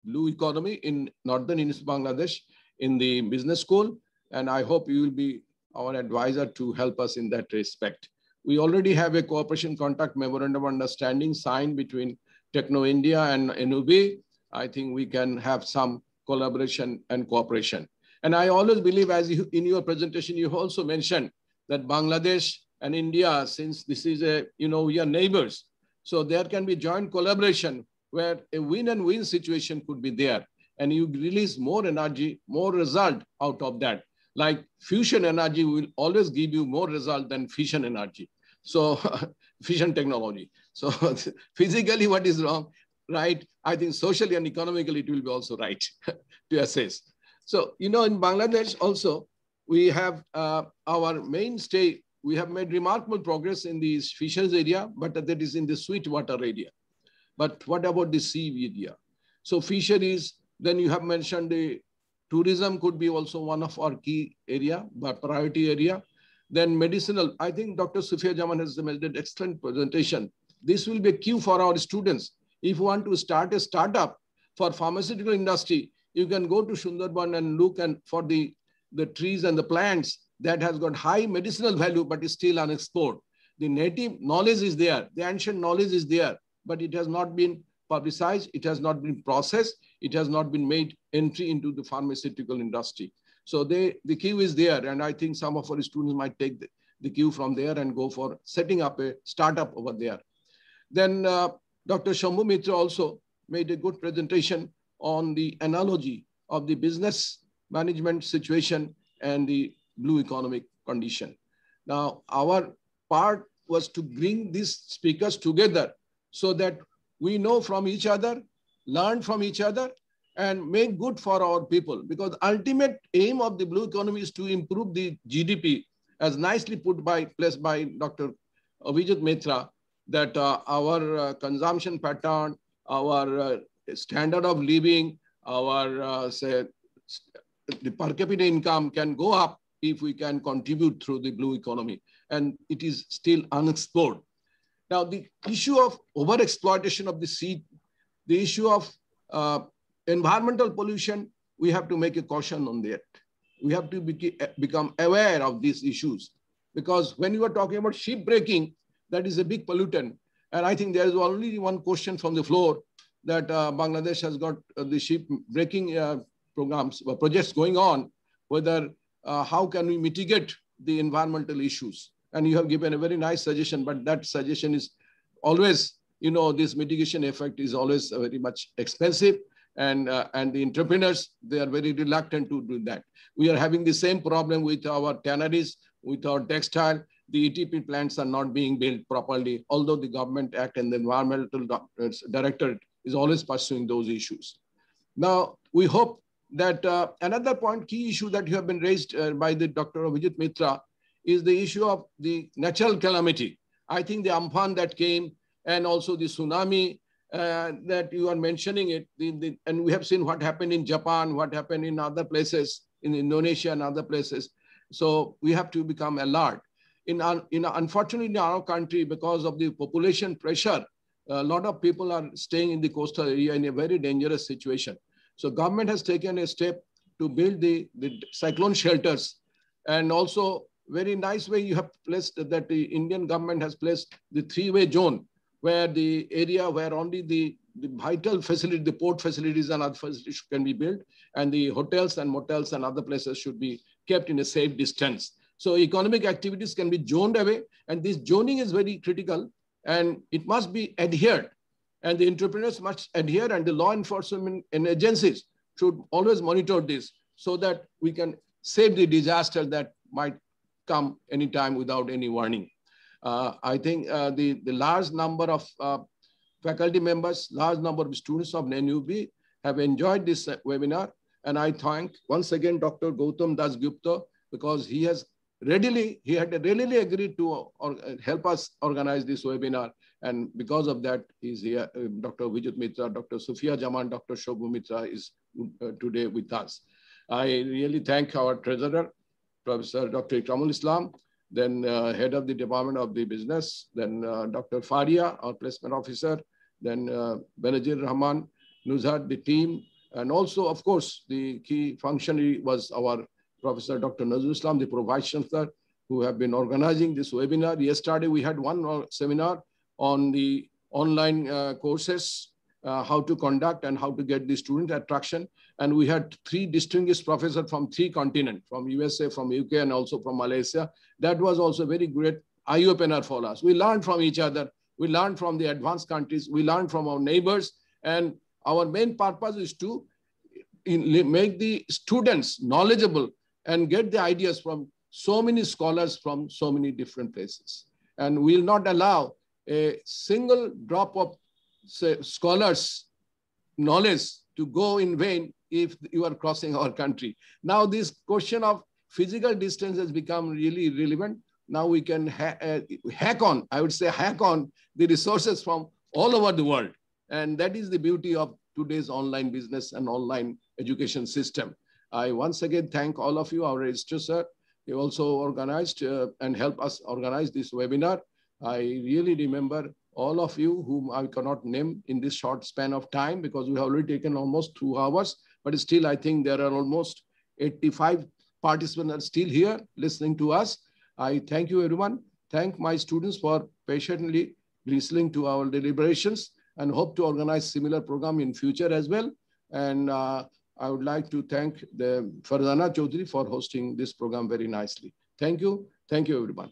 blue economy in Northern University Bangladesh in the business school. And I hope you will be our advisor to help us in that respect. We already have a cooperation contract memorandum of understanding signed between Techno India and NUB, I think we can have some collaboration and cooperation. And I always believe, as you, in your presentation, you also mentioned that Bangladesh and India, since this is a, we are neighbors, so there can be joint collaboration where a win and win situation could be there. And you release more energy, more result out of that. Like fusion energy will always give you more result than fission energy. So fission technology. So physically what is wrong, right? I think socially and economically it will be also right to assess. So, in Bangladesh also, we have our mainstay. We have made remarkable progress in the fisheries area, but that is in the sweet water area. But what about the sea area? So fisheries, then you have mentioned the tourism could be also one of our key area, but priority area. Then medicinal, I think Dr. Sufia Jaman has made an excellent presentation. This will be a cue for our students. If you want to start a startup for pharmaceutical industry, you can go to Sundarban and look for the trees and the plants that has got high medicinal value, but is still unexplored. The native knowledge is there, the ancient knowledge is there, but it has not been publicized, it has not been processed, it has not been made entry into the pharmaceutical industry. So the queue is there, and I think some of our students might take the queue from there and go for setting up a startup over there. Then Dr. Shambhu Mitra also made a good presentation on the analogy of the business management situation and the blue economic condition. Now, our part was to bring these speakers together so that we know from each other, learn from each other, and make good for our people. Because ultimate aim of the blue economy is to improve the GDP, as nicely placed by Dr. Avijit Mitra, that our consumption pattern, our standard of living, our the per capita income can go up if we can contribute through the blue economy. And it is still unexplored. Now, the issue of overexploitation of the sea, the issue of environmental pollution, we have to make a caution on that. We have to become aware of these issues, because when you are talking about ship breaking, that is a big pollutant. And I think there is only one question from the floor that Bangladesh has got the ship breaking projects going on, whether how can we mitigate the environmental issues. And you have given a very nice suggestion, but that suggestion is always, this mitigation effect is always very much expensive. And the entrepreneurs, they are very reluctant to do that. We are having the same problem with our tanneries, with our textile. The ETP plants are not being built properly, although the Government Act and the Environmental Directorate is always pursuing those issues. Now, we hope that another key issue that you have been raised by the Dr. Avijit Mitra is the issue of the natural calamity. I think the Amphan that came and also the tsunami that you are mentioning it, and we have seen what happened in Japan, what happened in other places, in Indonesia and other places. So we have to become alert. Unfortunately, in our country, because of the population pressure, a lot of people are staying in the coastal area in a very dangerous situation. So government has taken a step to build the cyclone shelters. And also very nice way you have placed that the Indian government has placed the three-way zone, where the area where only the vital facility, the port facilities and other facilities can be built, and the hotels and motels and other places should be kept in a safe distance. So economic activities can be zoned away, and this zoning is very critical, and it must be adhered. And the entrepreneurs must adhere, and the law enforcement and agencies should always monitor this so that we can save the disaster that might come anytime without any warning. I think the large number of faculty members, large number of students of NUB have enjoyed this webinar. And I thank once again Dr. Gautam Das Gupta, because he had readily agreed to help us organize this webinar. And because of that, he's here. Dr. Vijit Mitra, Dr. Sufia Jaman, Dr. Shobhu Mitra is today with us. I really thank our treasurer, Professor Dr. Ikramul Islam, then head of the Department of the Business, then Dr. Faria, our placement officer, then Benazir Rahman, Nuzhat, the team, and also, of course, the key functionary was our Professor Dr. Nazrul Islam, the Vice Chancellor, who have been organizing this webinar. Yesterday, we had one seminar on the online courses how to conduct and how to get the student attraction. And we had 3 distinguished professors from 3 continents, from USA, from UK, and also from Malaysia. That was also very great eye-opener for us. We learned from each other. We learned from the advanced countries. We learned from our neighbors. And our main purpose is to make the students knowledgeable and get the ideas from so many scholars from so many different places. And we'll not allow a single drop of scholars' knowledge to go in vain if you are crossing our country. Now this question of physical distance has become really relevant. Now we can hack on the resources from all over the world. And that is the beauty of today's online business and online education system. I once again thank all of you, our registrar sir. You also organized and helped us organize this webinar. I really remember all of you whom I cannot name in this short span of time because we have already taken almost 2 hours, but still I think there are almost 85 participants are still here listening to us. I thank you everyone. Thank my students for patiently listening to our deliberations and hope to organize similar program in future as well. And I would like to thank the Farzana Chaudhary for hosting this program very nicely. Thank you. Thank you, everyone.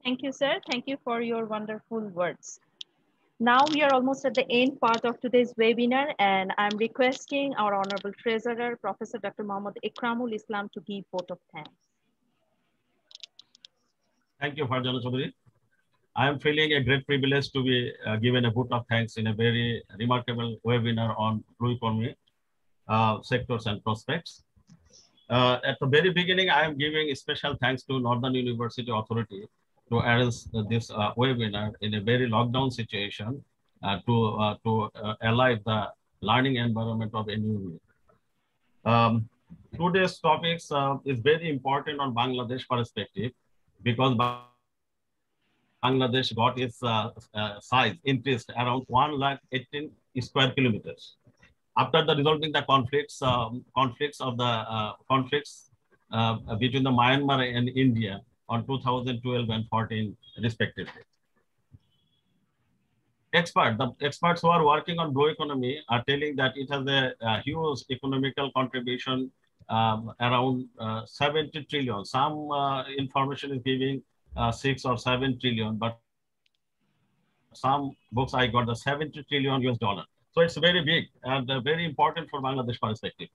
Thank you, sir. Thank you for your wonderful words. Now we are almost at the end part of today's webinar, and I'm requesting our Honorable Treasurer, Professor Dr. Muhammad Ikramul Islam, to give vote of thanks. Thank you, Farzana Chaudhary. I am feeling a great privilege to be given a vote of thanks in a very remarkable webinar on blue economy sectors and prospects. At the very beginning, I am giving special thanks to Northern University Authority to arrange this webinar in a very lockdown situation to alive the learning environment of NUE. Today's topics is very important on Bangladesh perspective because Bangladesh got its size increased around 118 square kilometers. After the resolving the conflicts between the Myanmar and India on 2012 and 14 respectively. The experts who are working on blue economy are telling that it has a huge economical contribution around 70 trillion. Some information is giving 6 or 7 trillion, but some books I got the 70 trillion US dollar. So it's very big and very important for Bangladesh perspective.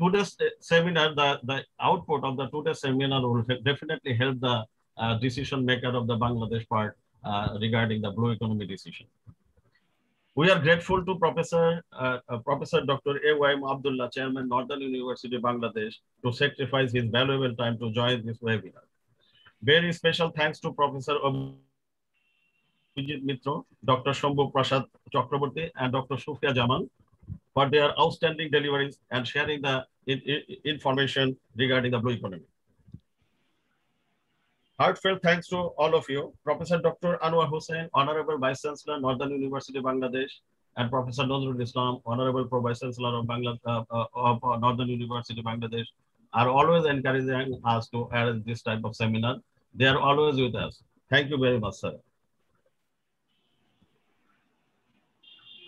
Today's seminar, the output of the today's seminar will definitely help the decision maker of the Bangladesh part regarding the blue economy decision. We are grateful to Professor Dr. A.Y.M. Abdullah, Chairman, Northern University, Bangladesh, to sacrifice his valuable time to join this webinar. Very special thanks to Professor Abhijit Mitra, Dr. Shambhu Prasad Chakraborty, and Dr. Sufia Jamal for their outstanding deliveries and sharing the information regarding the blue economy. Heartfelt thanks to all of you, Professor Dr. Anwar Hussain, Honorable Vice Chancellor, Northern University, Bangladesh, and Professor Nazrul Islam, Honorable Pro Vice Chancellor of Northern University, Bangladesh, are always encouraging us to arrange this type of seminar. They are always with us. Thank you very much, sir.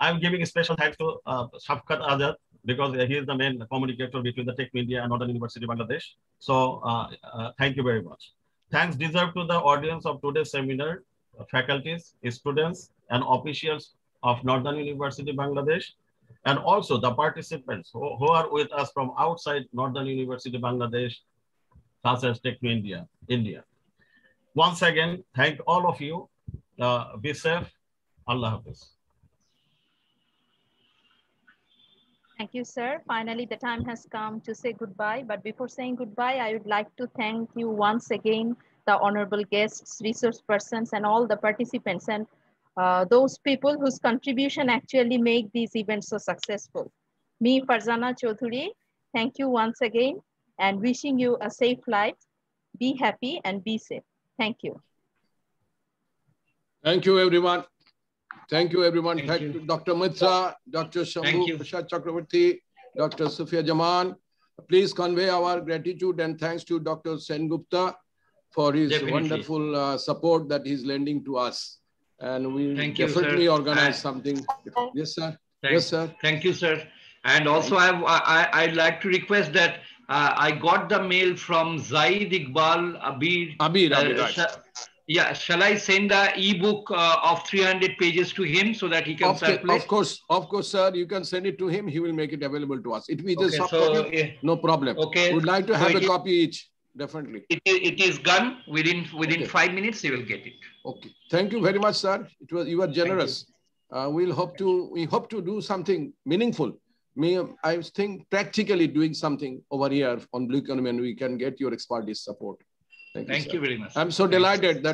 I'm giving a special thanks to Shafkat Azad because he is the main communicator between the Tech India and Northern University, Bangladesh. So thank you very much. Thanks deserved to the audience of today's seminar, faculties, students, and officials of Northern University, Bangladesh, and also the participants who are with us from outside Northern University, Bangladesh, such as Tech India. Once again, thank all of you. Be safe. Allah Hafiz. Thank you, sir. Finally, the time has come to say goodbye. But before saying goodbye, I would like to thank you once again, the honorable guests, resource persons, and all the participants, and those people whose contribution actually make these events so successful. Me, Farzana Chaudhary, thank you once again, and wishing you a safe flight. Be happy and be safe. Thank you. Thank you, everyone. Thank you, everyone. Thank you, Dr. Mitra, Dr. Shambhu Prasad Chakraborty, Dr. Sufia Jaman. Please convey our gratitude and thanks to Dr. Sen Gupta for his wonderful support that he's lending to us. And we'll Thank you, definitely sir. organize something. Yes, sir. Yes, sir. Thank you, sir. And also, I'd like to request that I got the mail from Zaid Iqbal Abir. Right. Yeah, shall I send the ebook of 300 pages to him so that he can circulate? Of course, sir. You can send it to him. He will make it available to us. It will be the soft so, copy. No problem. Okay. We'd like to have a copy each. Definitely. It is done within 5 minutes. You will get it. Okay. Thank you very much, sir. You were generous. We hope to do something meaningful. I think practically doing something over here on blue economy, and we can get your expertise support. Thank you very much. I'm so delighted that